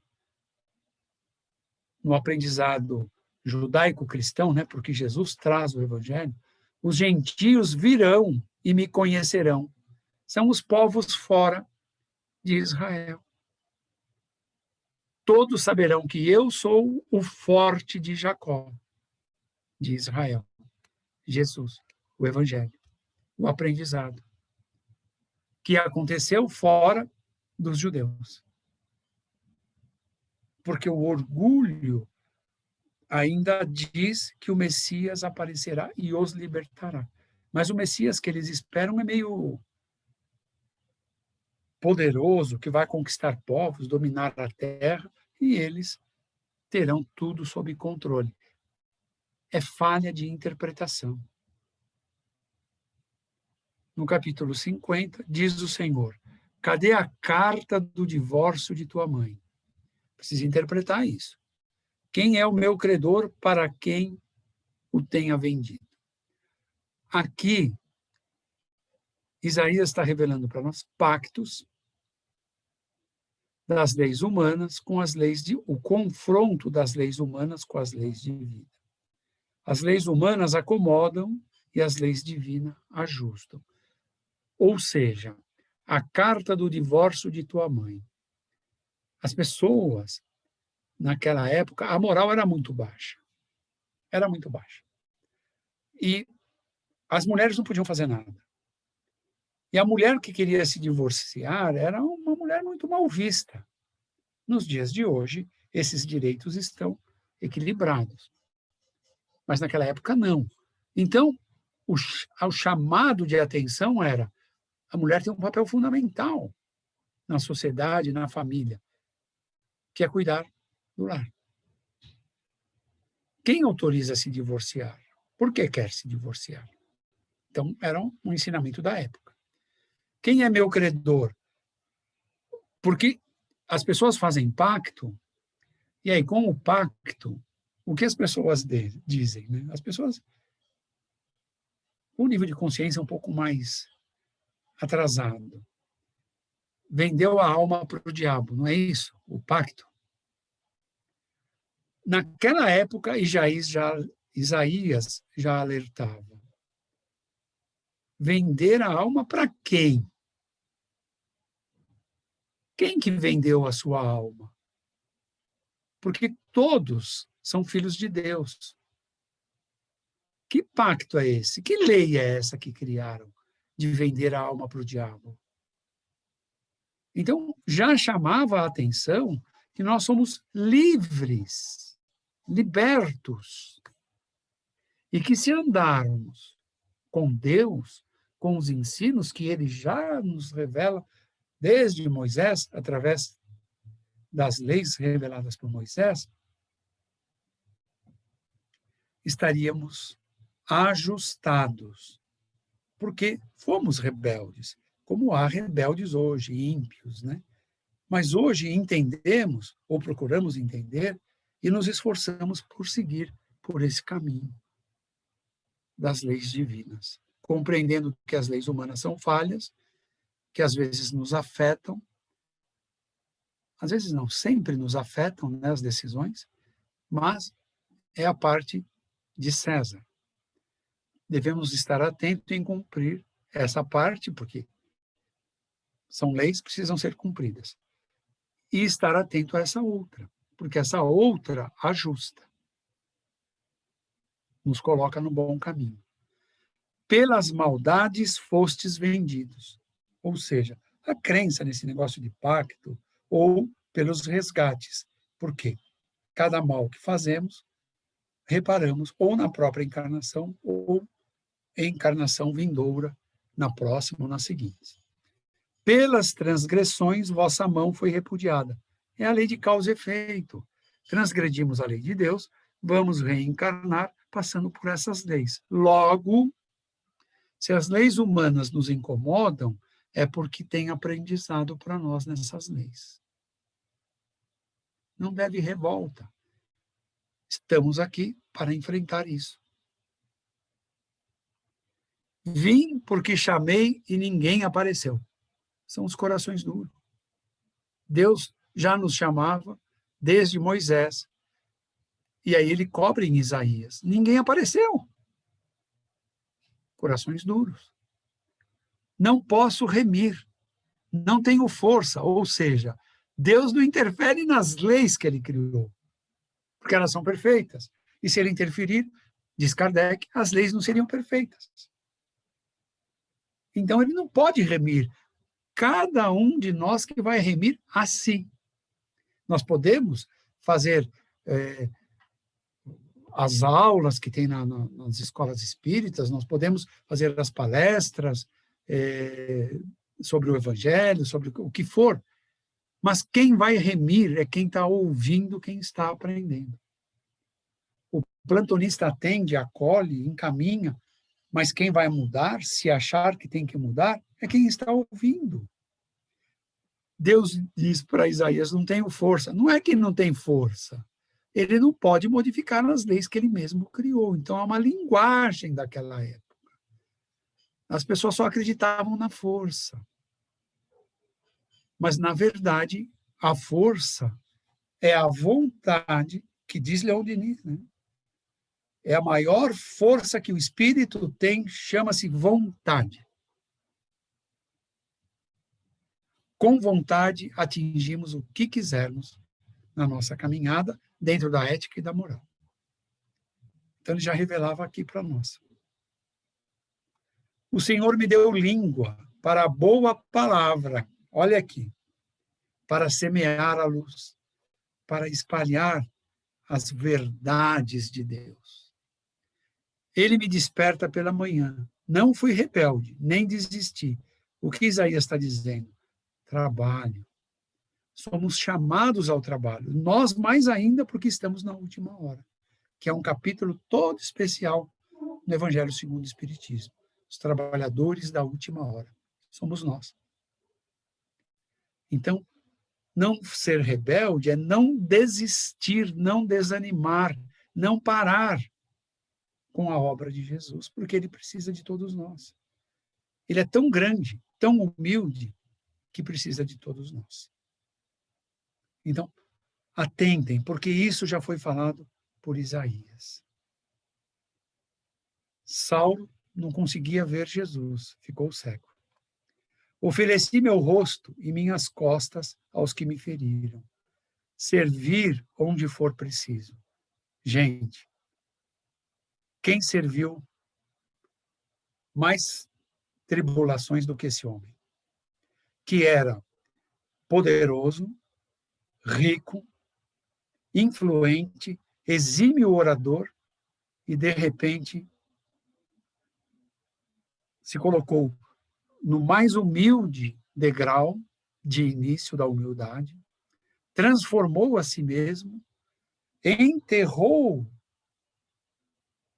no aprendizado judaico-cristão, né? Porque Jesus traz o evangelho, os gentios virão e me conhecerão. São os povos fora de Israel. Todos saberão que eu sou o forte de Jacó, de Israel. Jesus, o evangelho, o aprendizado, que aconteceu fora dos judeus. Porque o orgulho ainda diz que o Messias aparecerá e os libertará. Mas o Messias que eles esperam é meio poderoso, que vai conquistar povos, dominar a terra, e eles terão tudo sob controle. É falha de interpretação. No capítulo 50, diz o Senhor, cadê a carta do divórcio de tua mãe? Precisa interpretar isso. Quem é o meu credor para quem o tenha vendido? Aqui, Isaías está revelando para nós pactos das leis humanas com as leis o confronto das leis humanas com as leis divinas. As leis humanas acomodam e as leis divinas ajustam. Ou seja, a carta do divórcio de tua mãe. As pessoas, naquela época, a moral era muito baixa. era muito baixa. E as mulheres não podiam fazer nada. E a mulher que queria se divorciar era uma mulher muito mal vista. Nos dias de hoje, esses direitos estão equilibrados. Mas naquela época, não. Então, o chamado de atenção era: a mulher tem um papel fundamental na sociedade, na família, que é cuidar do lar. Quem autoriza a se divorciar? Por que quer se divorciar? Então, era um ensinamento da época. Quem é meu credor? Porque as pessoas fazem pacto, e aí, com o pacto, o que as pessoas dizem? Né? As pessoas, com um nível de consciência um pouco mais atrasado, vendeu a alma para o diabo, não é isso? O pacto. Naquela época, Isaías já alertava. Vender a alma para quem? Quem que vendeu a sua alma? Porque todos são filhos de Deus. Que pacto é esse? Que lei é essa que criaram de vender a alma para o diabo? Então, já chamava a atenção que nós somos livres, libertos, e que se andarmos com Deus, com os ensinos que ele já nos revela desde Moisés, através das leis reveladas por Moisés, estaríamos ajustados, porque fomos rebeldes, como há rebeldes hoje, ímpios, né? Mas hoje entendemos, ou procuramos entender, e nos esforçamos por seguir por esse caminho das leis divinas, compreendendo que as leis humanas são falhas, que às vezes nos afetam, às vezes não, sempre nos afetam, né, as decisões, mas é a parte de César. Devemos estar atentos em cumprir essa parte, porque são leis que precisam ser cumpridas. E estar atento a essa outra, porque essa outra ajusta, nos coloca no bom caminho. Pelas maldades fostes vendidos. Ou seja, a crença nesse negócio de pacto ou pelos resgates. Por quê? Cada mal que fazemos, reparamos ou na própria encarnação ou em encarnação vindoura, na próxima ou na seguinte. Pelas transgressões vossa mão foi repudiada. É a lei de causa e efeito. Transgredimos a lei de Deus, vamos reencarnar passando por essas leis. Logo, se as leis humanas nos incomodam, é porque tem aprendizado para nós nessas leis. Não deve revolta. Estamos aqui para enfrentar isso. Vim porque chamei e ninguém apareceu. São os corações duros. Deus já nos chamava desde Moisés. E aí ele cobre em Isaías. Ninguém apareceu. Corações duros. Não posso remir. Não tenho força. Ou seja, Deus não interfere nas leis que ele criou, porque elas são perfeitas. E se ele interferir, diz Kardec, as leis não seriam perfeitas. Então ele não pode remir. Cada um de nós que vai remir a si. Nós podemos fazer as aulas que tem nas escolas espíritas, nós podemos fazer as palestras sobre o Evangelho, sobre o que for, mas quem vai remir é quem está ouvindo, quem está aprendendo. O plantonista atende, acolhe, encaminha, mas quem vai mudar, se achar que tem que mudar, é quem está ouvindo. Deus diz para Isaías, não tenho força. Não é que não tem força. Ele não pode modificar as leis que ele mesmo criou. Então, é uma linguagem daquela época. As pessoas só acreditavam na força. Mas, na verdade, a força é a vontade, que diz Leon Denis, né? É a maior força que o espírito tem, chama-se vontade. Com vontade, atingimos o que quisermos na nossa caminhada, dentro da ética e da moral. Então, ele já revelava aqui para nós. O Senhor me deu língua para a boa palavra, olha aqui, para semear a luz, para espalhar as verdades de Deus. Ele me desperta pela manhã. Não fui rebelde, nem desisti. O que Isaías está dizendo? Trabalho. Somos chamados ao trabalho. Nós mais ainda porque estamos na última hora, que é um capítulo todo especial no Evangelho segundo o Espiritismo. Os trabalhadores da última hora. Somos nós. Então, não ser rebelde é não desistir, não desanimar, não parar com a obra de Jesus, porque ele precisa de todos nós. Ele é tão grande, tão humilde, que precisa de todos nós. Então, atentem, porque isso já foi falado por Isaías. Saulo não conseguia ver Jesus, ficou cego. Ofereci meu rosto e minhas costas aos que me feriram. Servir onde for preciso. Gente, quem serviu mais tribulações do que esse homem? Que era poderoso, rico, influente, exímio orador e, de repente, se colocou no mais humilde degrau de início da humildade, transformou a si mesmo, enterrou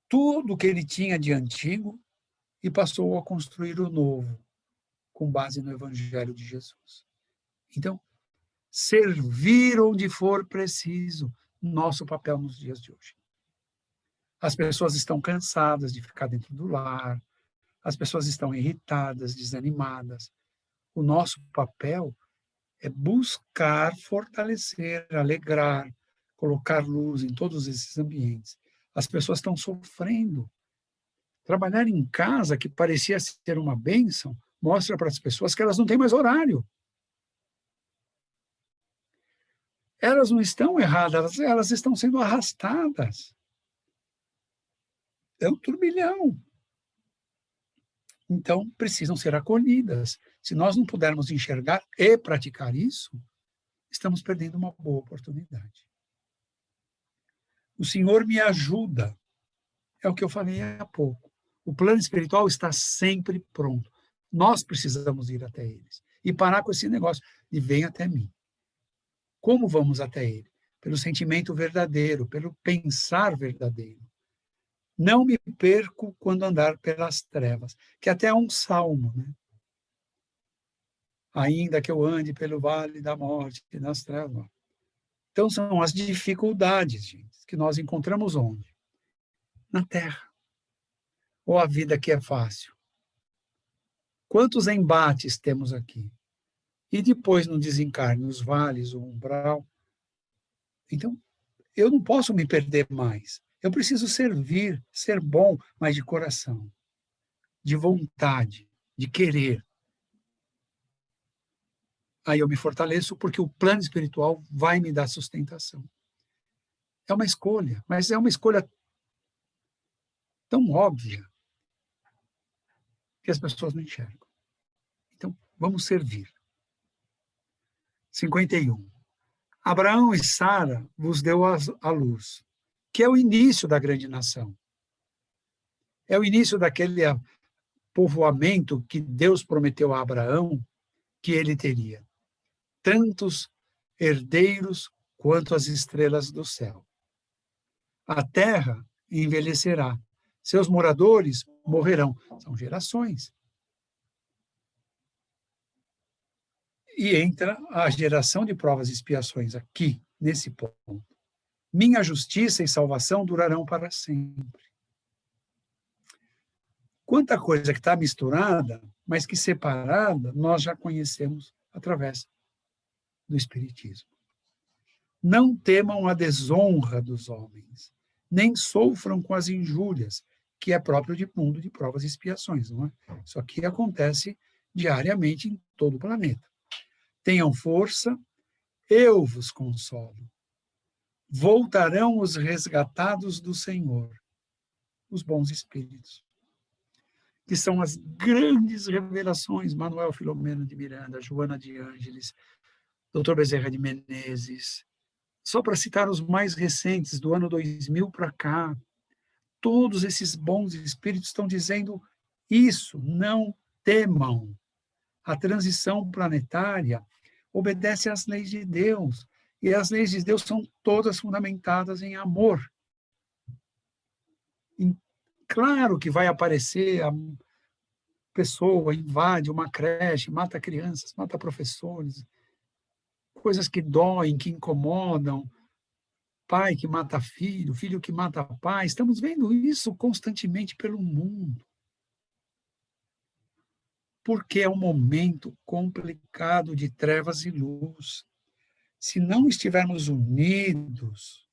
tudo que ele tinha de antigo e passou a construir o novo, com base no Evangelho de Jesus. Então, servir onde for preciso, nosso papel nos dias de hoje. As pessoas estão cansadas de ficar dentro do lar, as pessoas estão irritadas, desanimadas. O nosso papel é buscar fortalecer, alegrar, colocar luz em todos esses ambientes. As pessoas estão sofrendo. Trabalhar em casa, que parecia ser uma bênção, mostra para as pessoas que elas não têm mais horário. Elas não estão erradas, elas estão sendo arrastadas. É um turbilhão. Então, precisam ser acolhidas. Se nós não pudermos enxergar e praticar isso, estamos perdendo uma boa oportunidade. O Senhor me ajuda. É o que eu falei há pouco. O plano espiritual está sempre pronto. Nós precisamos ir até eles. E parar com esse negócio de vem até mim. Como vamos até ele? Pelo sentimento verdadeiro, pelo pensar verdadeiro. Não me perco quando andar pelas trevas, que até é um salmo, né? Ainda que eu ande pelo vale da morte e das trevas. Então, são as dificuldades, gente, que nós encontramos onde? Na terra. Ou a vida que é fácil? Quantos embates temos aqui? E depois no desencarne, os vales, o umbral. Então, eu não posso me perder mais. Eu preciso servir, ser bom, mas de coração, de vontade, de querer. Aí eu me fortaleço porque o plano espiritual vai me dar sustentação. É uma escolha, mas é uma escolha tão óbvia que as pessoas não enxergam. Então, vamos servir. 51. Abraão e Sara vos deu a luz, que é o início da grande nação. É o início daquele povoamento que Deus prometeu a Abraão que ele teria. Tantos herdeiros quanto as estrelas do céu. A terra envelhecerá, seus moradores morrerão. São gerações. E entra a geração de provas e expiações aqui, nesse ponto. Minha justiça e salvação durarão para sempre. Quanta coisa que está misturada, mas que separada, nós já conhecemos através do Espiritismo. Não temam a desonra dos homens, nem sofram com as injúrias, que é próprio de mundo de provas e expiações, não é? Isso aqui acontece diariamente em todo o planeta. Tenham força, eu vos consolo. Voltarão os resgatados do Senhor. os bons espíritos, que são as grandes revelações, Manuel Filomeno de Miranda, Joana de Ângeles, Dr. Bezerra de Menezes, só para citar os mais recentes, do ano 2000 para cá, todos esses bons espíritos estão dizendo isso, não temam. A transição planetária obedece às leis de Deus, e as leis de Deus são todas fundamentadas em amor. E claro que vai aparecer a pessoa, invade uma creche, mata crianças, mata professores, coisas que doem, que incomodam, pai que mata filho, filho que mata pai. Estamos vendo isso constantemente pelo mundo. Porque é um momento complicado de trevas e luz. Se não estivermos unidos,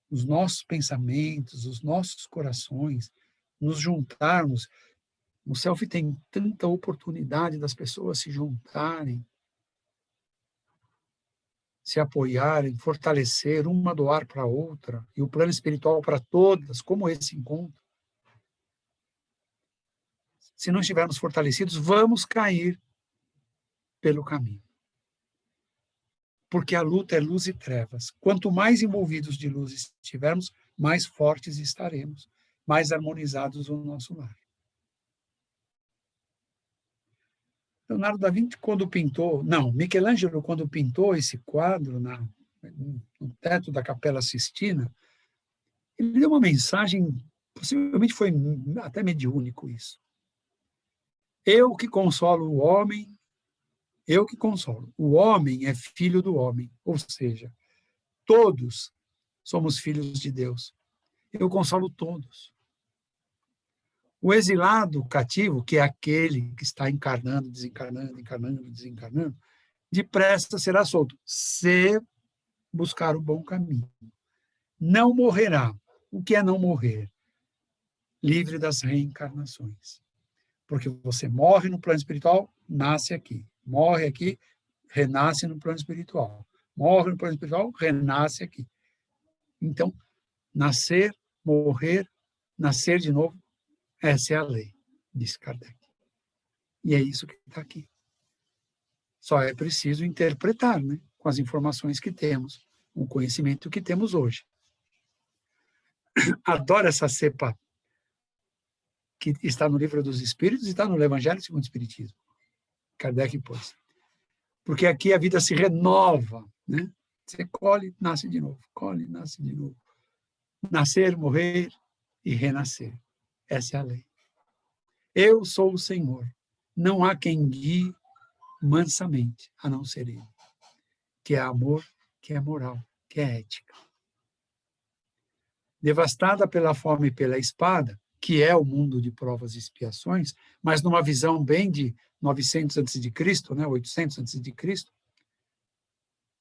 os nossos pensamentos, os nossos corações, nos juntarmos, o selfie tem tanta oportunidade das pessoas se juntarem, se apoiarem, fortalecer, uma doar para a outra, e o plano espiritual para todas, como esse encontro. Se não estivermos fortalecidos, vamos cair pelo caminho. Porque a luta é luz e trevas. Quanto mais envolvidos de luz estivermos, mais fortes estaremos, mais harmonizados no nosso lar. Leonardo da Vinci, Michelangelo, quando pintou esse quadro no teto da Capela Sistina, ele deu uma mensagem, possivelmente foi até mediúnico isso. Eu que consolo o homem, eu que consolo. O homem é filho do homem, ou seja, todos somos filhos de Deus. Eu consolo todos. O exilado, o cativo, que é aquele que está encarnando, desencarnando, encarnando, desencarnando, depressa será solto, se buscar o bom caminho. Não morrerá. O que é não morrer? Livre das reencarnações. Porque você morre no plano espiritual, nasce aqui. Morre aqui, renasce no plano espiritual. Morre no plano espiritual, renasce aqui. Então, nascer, morrer, nascer de novo, essa é a lei, disse Kardec. E é isso que está aqui. Só é preciso interpretar, né, com as informações que temos, o conhecimento que temos hoje. Adoro essa cepa que está no Livro dos Espíritos e está no Evangelho segundo o Espiritismo. Kardec pôs. Porque aqui a vida se renova, né? Você colhe, nasce de novo, colhe, nasce de novo. Nascer, morrer e renascer. Essa é a lei. Eu sou o Senhor. Não há quem guie mansamente, a não ser Ele. Que é amor, que é moral, que é ética. Devastada pela fome e pela espada, que é o mundo de provas e expiações, mas numa visão bem de 900 a.C., né, 800 a.C.,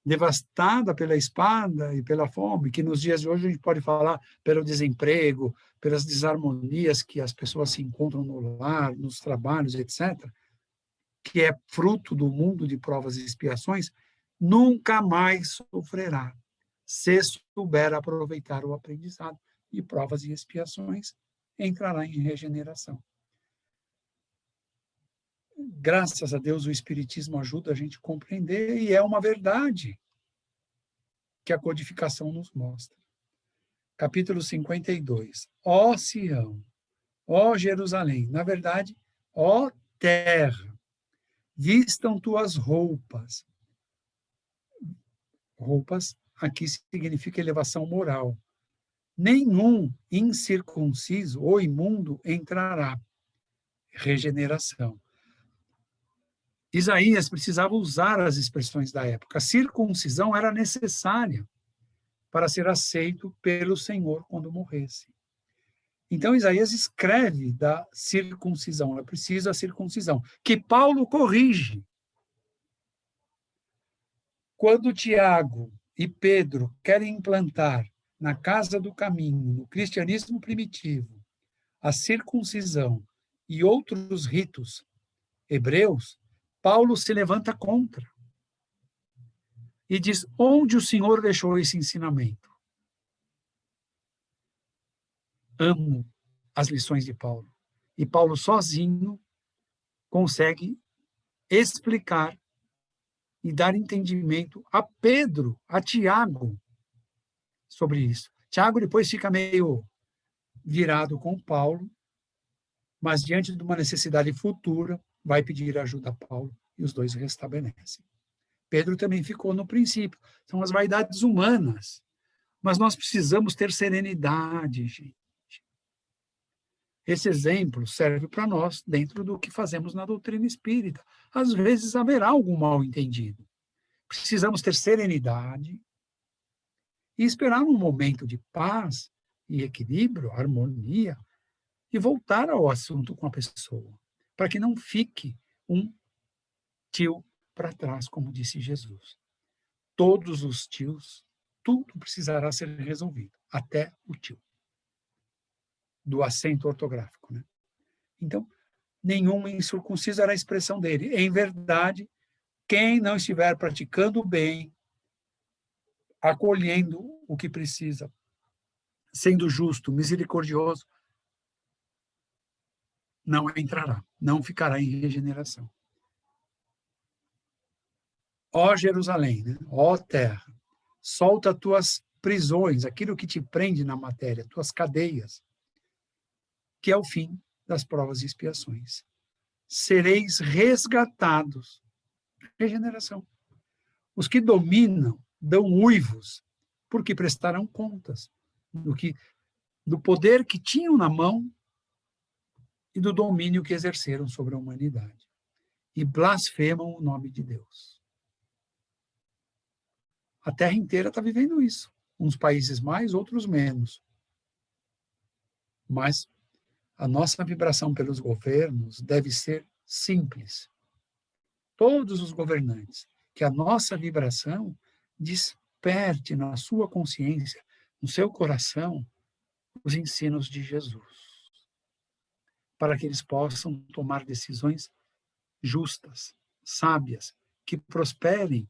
devastada pela espada e pela fome, que nos dias de hoje a gente pode falar pelo desemprego, pelas desarmonias que as pessoas se encontram no lar, nos trabalhos, etc., que é fruto do mundo de provas e expiações, nunca mais sofrerá, se souber aproveitar o aprendizado de provas e expiações, entrará em regeneração. Graças a Deus, o Espiritismo ajuda a gente a compreender, e é uma verdade que a codificação nos mostra. Capítulo 52. Ó Sião, ó Jerusalém, na verdade, ó terra, vistam tuas roupas. Roupas aqui significa elevação moral. Nenhum incircunciso ou imundo entrará. Regeneração. Isaías precisava usar as expressões da época. A circuncisão era necessária para ser aceito pelo Senhor quando morresse. Então, Isaías escreve da circuncisão. Ela precisa da circuncisão, que Paulo corrige. Quando Tiago e Pedro querem implantar na casa do caminho, no cristianismo primitivo, a circuncisão e outros ritos hebreus, Paulo se levanta contra e diz: onde o Senhor deixou esse ensinamento? Amo as lições de Paulo. E Paulo sozinho consegue explicar e dar entendimento a Pedro, a Tiago, sobre isso. Tiago depois fica meio virado com Paulo, mas diante de uma necessidade futura, vai pedir ajuda a Paulo e os dois restabelecem. Pedro também ficou no princípio. São as vaidades humanas. Mas nós precisamos ter serenidade, gente. Esse exemplo serve para nós dentro do que fazemos na doutrina espírita. Às vezes haverá algum mal-entendido. Precisamos ter serenidade e esperar um momento de paz e equilíbrio, harmonia, e voltar ao assunto com a pessoa, para que não fique um tio para trás, como disse Jesus. Todos os tios, tudo precisará ser resolvido, até o tio, do acento ortográfico, né? Então, nenhum incircunciso era a expressão dele. Em verdade, quem não estiver praticando o bem, acolhendo o que precisa, sendo justo, misericordioso, não entrará, não ficará em regeneração. Ó Jerusalém, né? Ó terra, solta tuas prisões, aquilo que te prende na matéria, tuas cadeias, que é o fim das provas e expiações. Sereis resgatados. Regeneração. Os que dominam dão uivos, porque prestarão contas do poder que tinham na mão e do domínio que exerceram sobre a humanidade. E blasfemam o nome de Deus. A Terra inteira está vivendo isso. Uns países mais, outros menos. Mas a nossa vibração pelos governos deve ser simples. Todos os governantes, que a nossa vibração desperte na sua consciência, no seu coração, os ensinos de Jesus, para que eles possam tomar decisões justas, sábias, que prosperem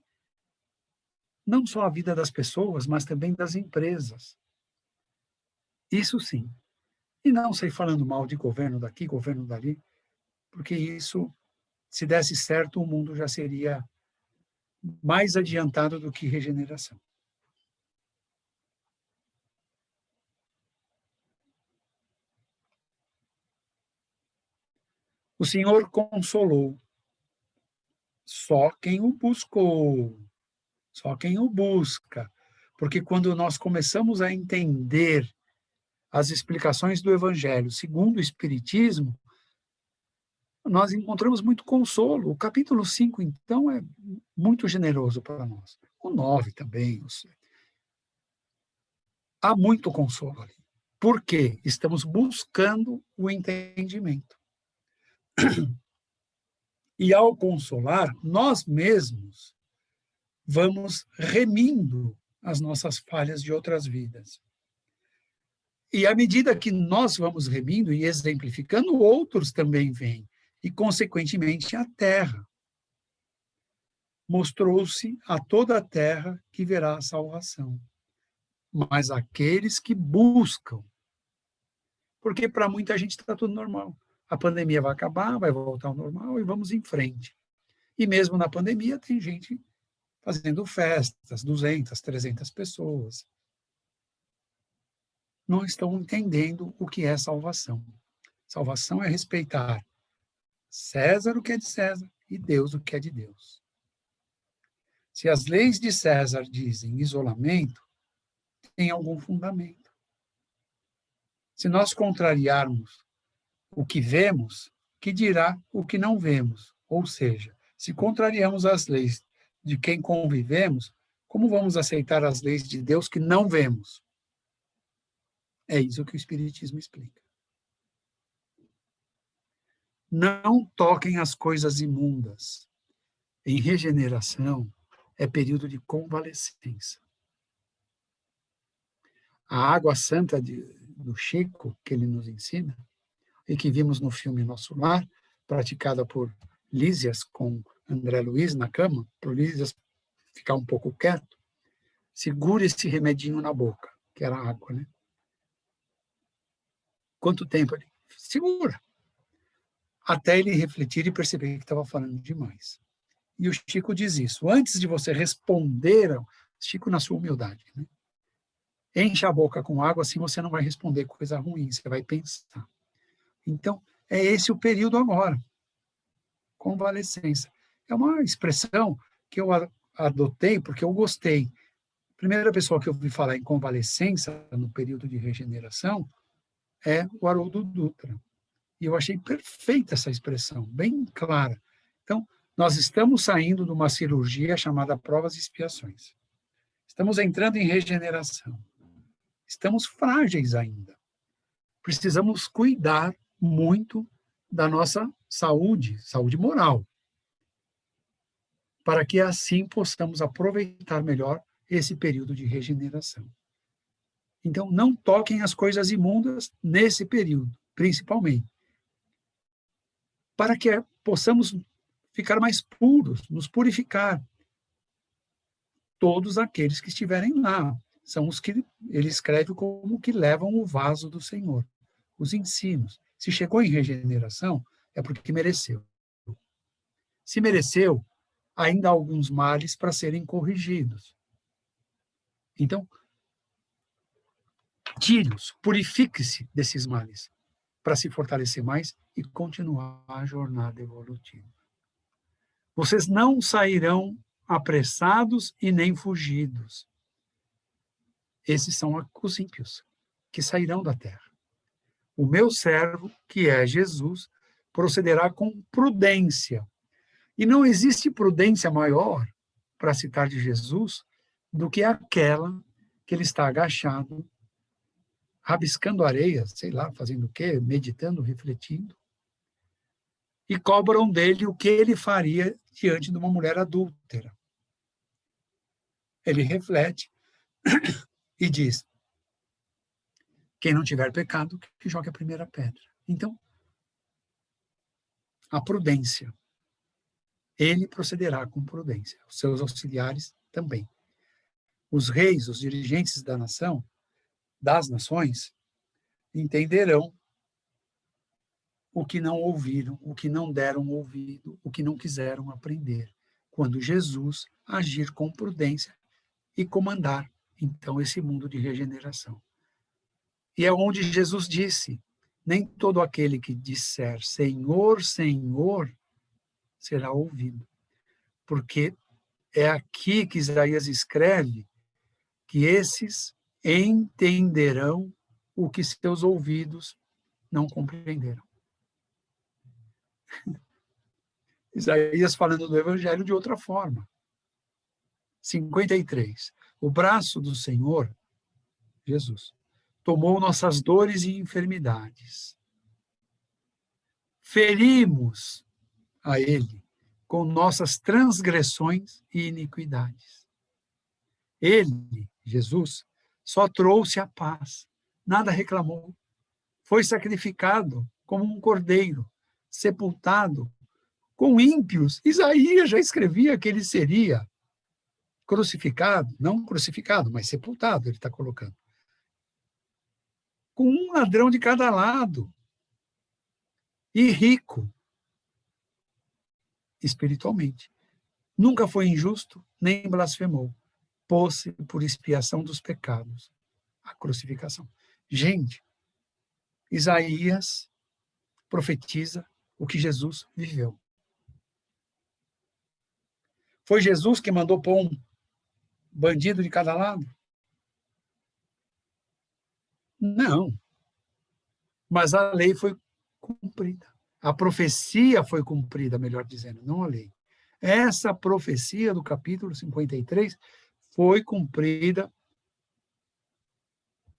não só a vida das pessoas, mas também das empresas. Isso sim. E não sei falando mal de governo daqui, governo dali, porque isso, se desse certo, o mundo já seria mais adiantado do que regeneração. O Senhor consolou só quem o buscou, só quem o busca. Porque quando nós começamos a entender as explicações do Evangelho segundo o Espiritismo, nós encontramos muito consolo. O capítulo 5, então, é muito generoso para nós. O 9 também. Há muito consolo ali. Por quê? Estamos buscando o entendimento. E ao consolar, nós mesmos vamos remindo as nossas falhas de outras vidas. E à medida que nós vamos remindo e exemplificando, outros também vêm. E, consequentemente, a terra. Mostrou-se a toda a terra que verá a salvação. Mas aqueles que buscam. Porque para muita gente está tudo normal. A pandemia vai acabar, vai voltar ao normal e vamos em frente. E mesmo na pandemia tem gente fazendo festas, 200, 300 pessoas. Não estão entendendo o que é salvação. Salvação é respeitar César o que é de César e Deus o que é de Deus. Se as leis de César dizem isolamento, tem algum fundamento. Se nós contrariarmos o que vemos, que dirá o que não vemos? Ou seja, se contrariamos as leis de quem convivemos, como vamos aceitar as leis de Deus que não vemos? É isso que o Espiritismo explica. Não toquem as coisas imundas. Em regeneração, é período de convalescença. A água santa do Chico, que ele nos ensina, e que vimos no filme Nosso Lar, praticada por Lísias com André Luiz na cama, para o Lísias ficar um pouco quieto, segura esse remedinho na boca, que era água, né? Quanto tempo? Ele segura. Até ele refletir e perceber que estava falando demais. E o Chico diz isso. Antes de você responder, Chico na sua humildade, né? Enche a boca com água, assim você não vai responder coisa ruim, você vai pensar. Então, é esse o período agora. Convalescença. É uma expressão que eu adotei porque eu gostei. A primeira pessoa que eu ouvi falar em convalescença no período de regeneração é o Haroldo Dutra. E eu achei perfeita essa expressão, bem clara. Então, nós estamos saindo de uma cirurgia chamada provas e expiações. Estamos entrando em regeneração. Estamos frágeis ainda. Precisamos cuidar muito da nossa saúde, saúde moral, para que assim possamos aproveitar melhor esse período de regeneração. Então, não toquem as coisas imundas nesse período, principalmente, para que possamos ficar mais puros, nos purificar. Todos aqueles que estiverem lá são os que ele escreve como que levam o vaso do Senhor, os ensinos. Se chegou em regeneração, é porque mereceu. Se mereceu, ainda há alguns males para serem corrigidos. Então, tire-os, purifique-se desses males, para se fortalecer mais e continuar a jornada evolutiva. Vocês não sairão apressados e nem fugidos. Esses são os ímpios, que sairão da terra. O meu servo, que é Jesus, procederá com prudência. E não existe prudência maior, para citar de Jesus, do que aquela que ele está agachado, rabiscando areia, sei lá, fazendo o quê? Meditando, refletindo. E cobram dele o que ele faria diante de uma mulher adúltera. Ele reflete e diz: quem não tiver pecado, que jogue a primeira pedra. Então, a prudência. Ele procederá com prudência. Os seus auxiliares também. Os reis, os dirigentes da nação, das nações, entenderão o que não ouviram, o que não deram ouvido, o que não quiseram aprender, quando Jesus agir com prudência e comandar, então, esse mundo de regeneração. E é onde Jesus disse: nem todo aquele que disser Senhor, Senhor, será ouvido. Porque é aqui que Isaías escreve que esses entenderão o que seus ouvidos não compreenderam. Isaías falando do Evangelho de outra forma. 53. O braço do Senhor, Jesus, tomou nossas dores e enfermidades. Ferimos a ele com nossas transgressões e iniquidades. Ele, Jesus, só trouxe a paz, nada reclamou. Foi sacrificado como um cordeiro, sepultado com ímpios. Isaías já escrevia que ele seria crucificado, não crucificado, mas sepultado, ele está colocando, com um ladrão de cada lado, e rico espiritualmente. Nunca foi injusto, nem blasfemou. Pôs-se por expiação dos pecados, a crucificação. Gente, Isaías profetiza o que Jesus viveu. Foi Jesus que mandou pôr um bandido de cada lado? Não. Mas a lei foi cumprida. A profecia foi cumprida, melhor dizendo, não a lei. Essa profecia do capítulo 53 foi cumprida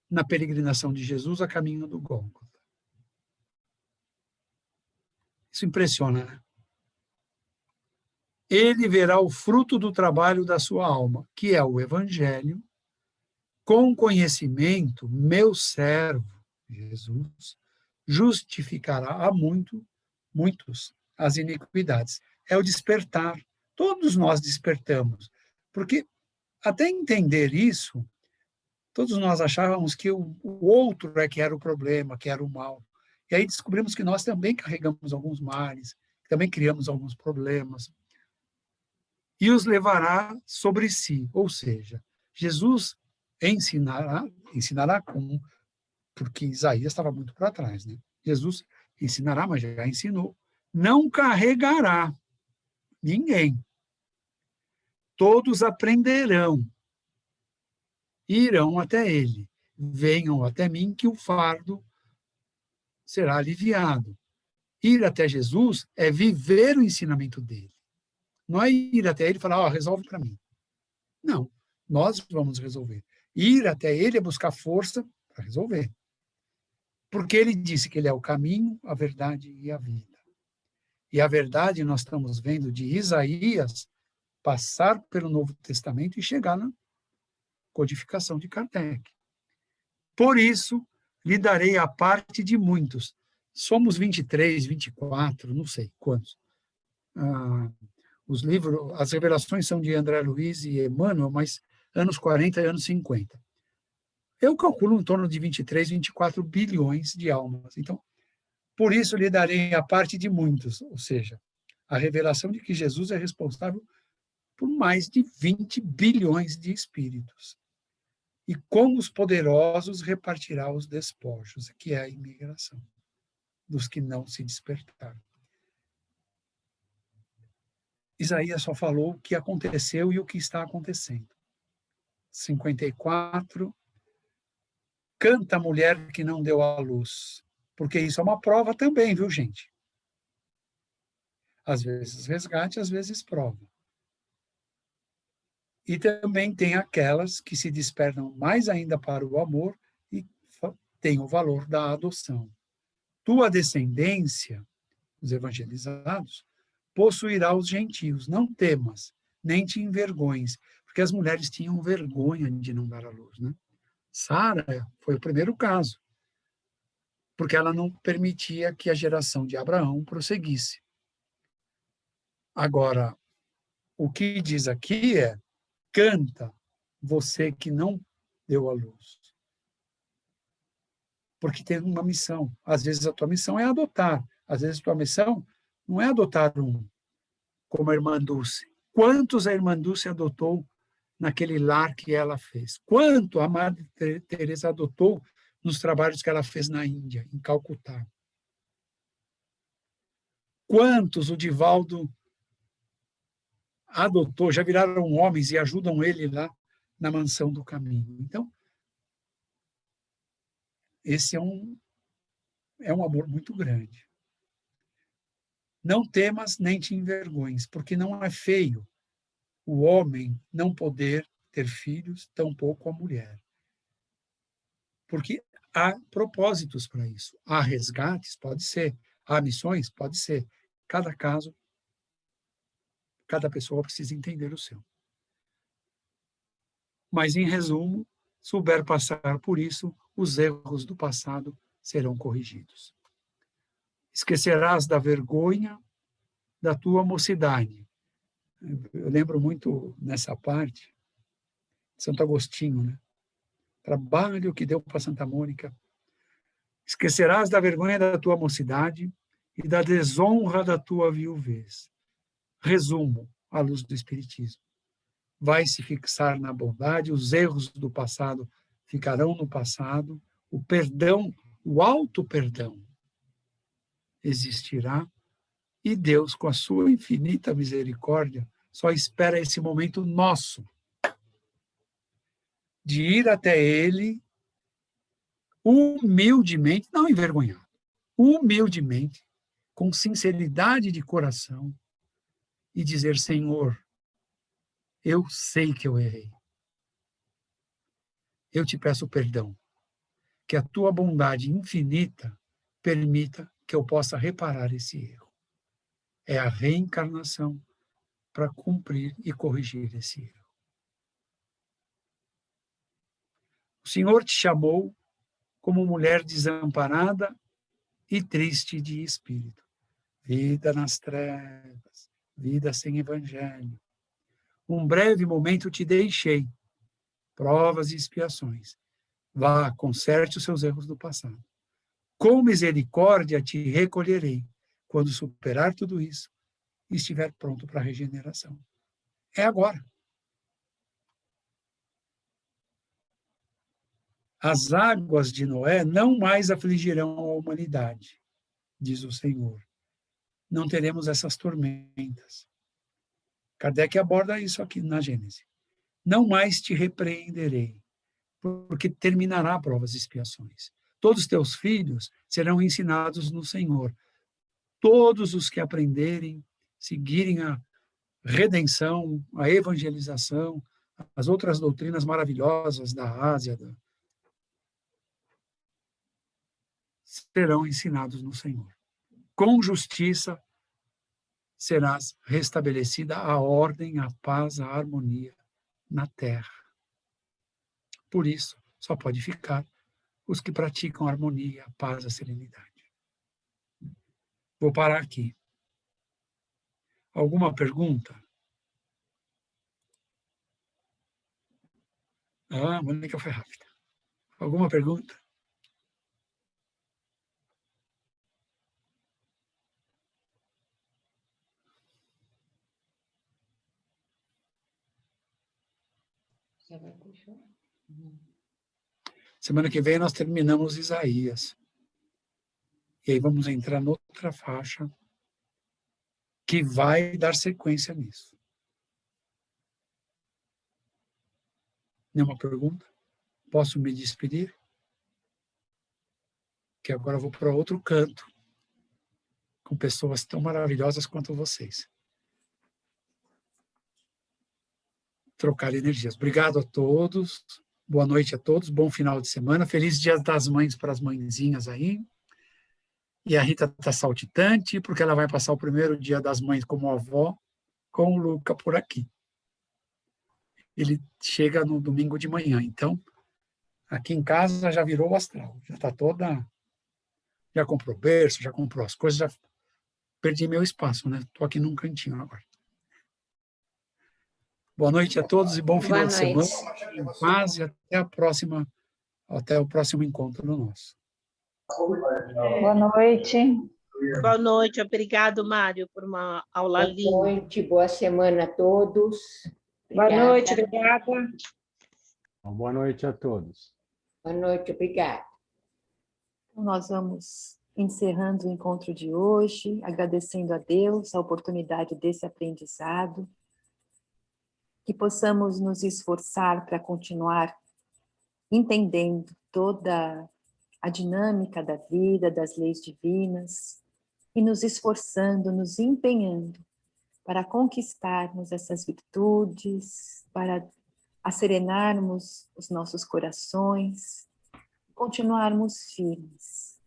na peregrinação de Jesus a caminho do Gólgota. Isso impressiona, né? Ele verá o fruto do trabalho da sua alma, que é o Evangelho, com conhecimento, meu servo, Jesus, justificará a muitos as iniquidades. É o despertar. Todos nós despertamos. Porque até entender isso, Todos nós achávamos que o outro é que era o problema, que era o mal. E aí descobrimos que nós também carregamos alguns males, também criamos alguns problemas. E os levará sobre si, ou seja, Jesus ensinará como, porque Isaías estava muito para trás, né? Jesus ensinará, mas já ensinou, não carregará ninguém. Todos aprenderão, irão até ele, venham até mim que o fardo será aliviado. Ir até Jesus é viver o ensinamento dele. Não é ir até ele e falar, resolve para mim. Não, nós vamos resolver. Ir até ele é buscar força para resolver. Porque ele disse que ele é o caminho, a verdade e a vida. E a verdade nós estamos vendo de Isaías passar pelo Novo Testamento e chegar na codificação de Kardec. Por isso, lhe darei a parte de muitos. Somos 23, 24, não sei quantos. Os livros, as revelações são de André Luiz e Emmanuel, mas anos 40 e anos 50. Eu calculo em torno de 23, 24 bilhões de almas. Então, por isso lhe darei a parte de muitos, ou seja, a revelação de que Jesus é responsável por mais de 20 bilhões de espíritos. E com os poderosos repartirá os despojos, que é a imigração dos que não se despertaram. Isaías só falou o que aconteceu e o que está acontecendo. 54, canta a mulher que não deu à luz, porque isso é uma prova também, viu, gente? Às vezes resgate, às vezes prova. E também tem aquelas que se despertam mais ainda para o amor e têm o valor da adoção. Tua descendência, os evangelizados, possuirá os gentios. Não temas, nem te envergonhes, porque as mulheres tinham vergonha de não dar à luz, né? Sara foi o primeiro caso, porque ela não permitia que a geração de Abraão prosseguisse. Agora, o que diz aqui é: canta, você que não deu à luz. Porque tem uma missão. Às vezes a tua missão é adotar, às vezes a tua missão não é adotar um, como a irmã Dulce. Quantos a irmã Dulce adotou naquele lar que ela fez? Quanto a Madre Teresa adotou nos trabalhos que ela fez na Índia, em Calcutá? Quantos o Divaldo adotou, já viraram homens e ajudam ele lá na mansão do caminho. Então, esse é um amor muito grande. Não temas nem te envergonhes, porque não é feio o homem não poder ter filhos, tampouco a mulher. Porque há propósitos para isso. Há resgates, pode ser. Há missões, pode ser. Cada caso, cada pessoa precisa entender o seu. Mas, em resumo, souber passar por isso, os erros do passado serão corrigidos. Esquecerás da vergonha da tua mocidade. Eu lembro muito nessa parte, Santo Agostinho, né? Trabalho que deu para Santa Mônica. Esquecerás da vergonha da tua mocidade e da desonra da tua viuvez. Resumo, à luz do Espiritismo. Vai se fixar na bondade, os erros do passado ficarão no passado, o perdão, o auto-perdão existirá, e Deus, com a sua infinita misericórdia, só espera esse momento nosso de ir até Ele humildemente, não envergonhado, humildemente, com sinceridade de coração, e dizer: Senhor, eu sei que eu errei. Eu te peço perdão, que a tua bondade infinita permita que eu possa reparar esse erro. É a reencarnação para cumprir e corrigir esse erro. O Senhor te chamou como mulher desamparada e triste de espírito. Vida nas trevas, vida sem evangelho. Um breve momento te deixei, provas e expiações. Vá, conserte os seus erros do passado. Com misericórdia te recolherei, quando superar tudo isso e estiver pronto para a regeneração. É agora. As águas de Noé não mais afligirão a humanidade, diz o Senhor. Não teremos essas tormentas. Kardec aborda isso aqui na Gênese. Não mais te repreenderei, porque terminará provas e expiações. Todos os teus filhos serão ensinados no Senhor. Todos os que aprenderem, seguirem a redenção, a evangelização, as outras doutrinas maravilhosas da Ásia, serão ensinados no Senhor. Com justiça serás restabelecida a ordem, a paz, a harmonia na terra. Por isso, só pode ficar os que praticam a harmonia, a paz, a serenidade. Vou parar aqui. Alguma pergunta? Ah, Mônica foi rápida. Alguma pergunta? Semana que vem nós terminamos Isaías. E aí vamos entrar noutra faixa que vai dar sequência nisso. Nenhuma pergunta? Posso me despedir? Que agora eu vou para outro canto, com pessoas tão maravilhosas quanto vocês. Trocar energias. Obrigado a todos. Boa noite a todos. Bom final de semana. Feliz Dia das Mães para as mãezinhas aí. E a Rita está saltitante, porque ela vai passar o primeiro Dia das Mães como avó com o Luca por aqui. Ele chega no domingo de manhã. Então, aqui em casa já virou o astral. Já está toda... Já comprou berço, já comprou as coisas, já perdi meu espaço, né? Estou aqui num cantinho agora. Boa noite a todos e bom final de semana. Em paz e até o próximo encontro nosso. Boa noite. Boa noite, obrigado, Mário, por uma aula linda. Boa noite, boa semana a todos. Boa noite, obrigada. Boa noite a todos. Boa noite, obrigada. Nós vamos encerrando o encontro de hoje, agradecendo a Deus a oportunidade desse aprendizado, que possamos nos esforçar para continuar entendendo toda a dinâmica da vida, das leis divinas, e nos esforçando, nos empenhando para conquistarmos essas virtudes, para acerenarmos os nossos corações, continuarmos firmes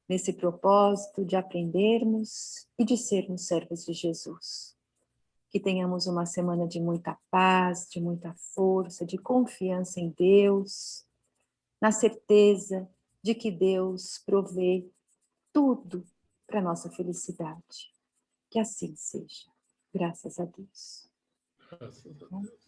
nesse propósito de aprendermos e de sermos servos de Jesus. Que tenhamos uma semana de muita paz, de muita força, de confiança em Deus, na certeza de que Deus provê tudo para a nossa felicidade. Que assim seja. Graças a Deus. Graças a Deus.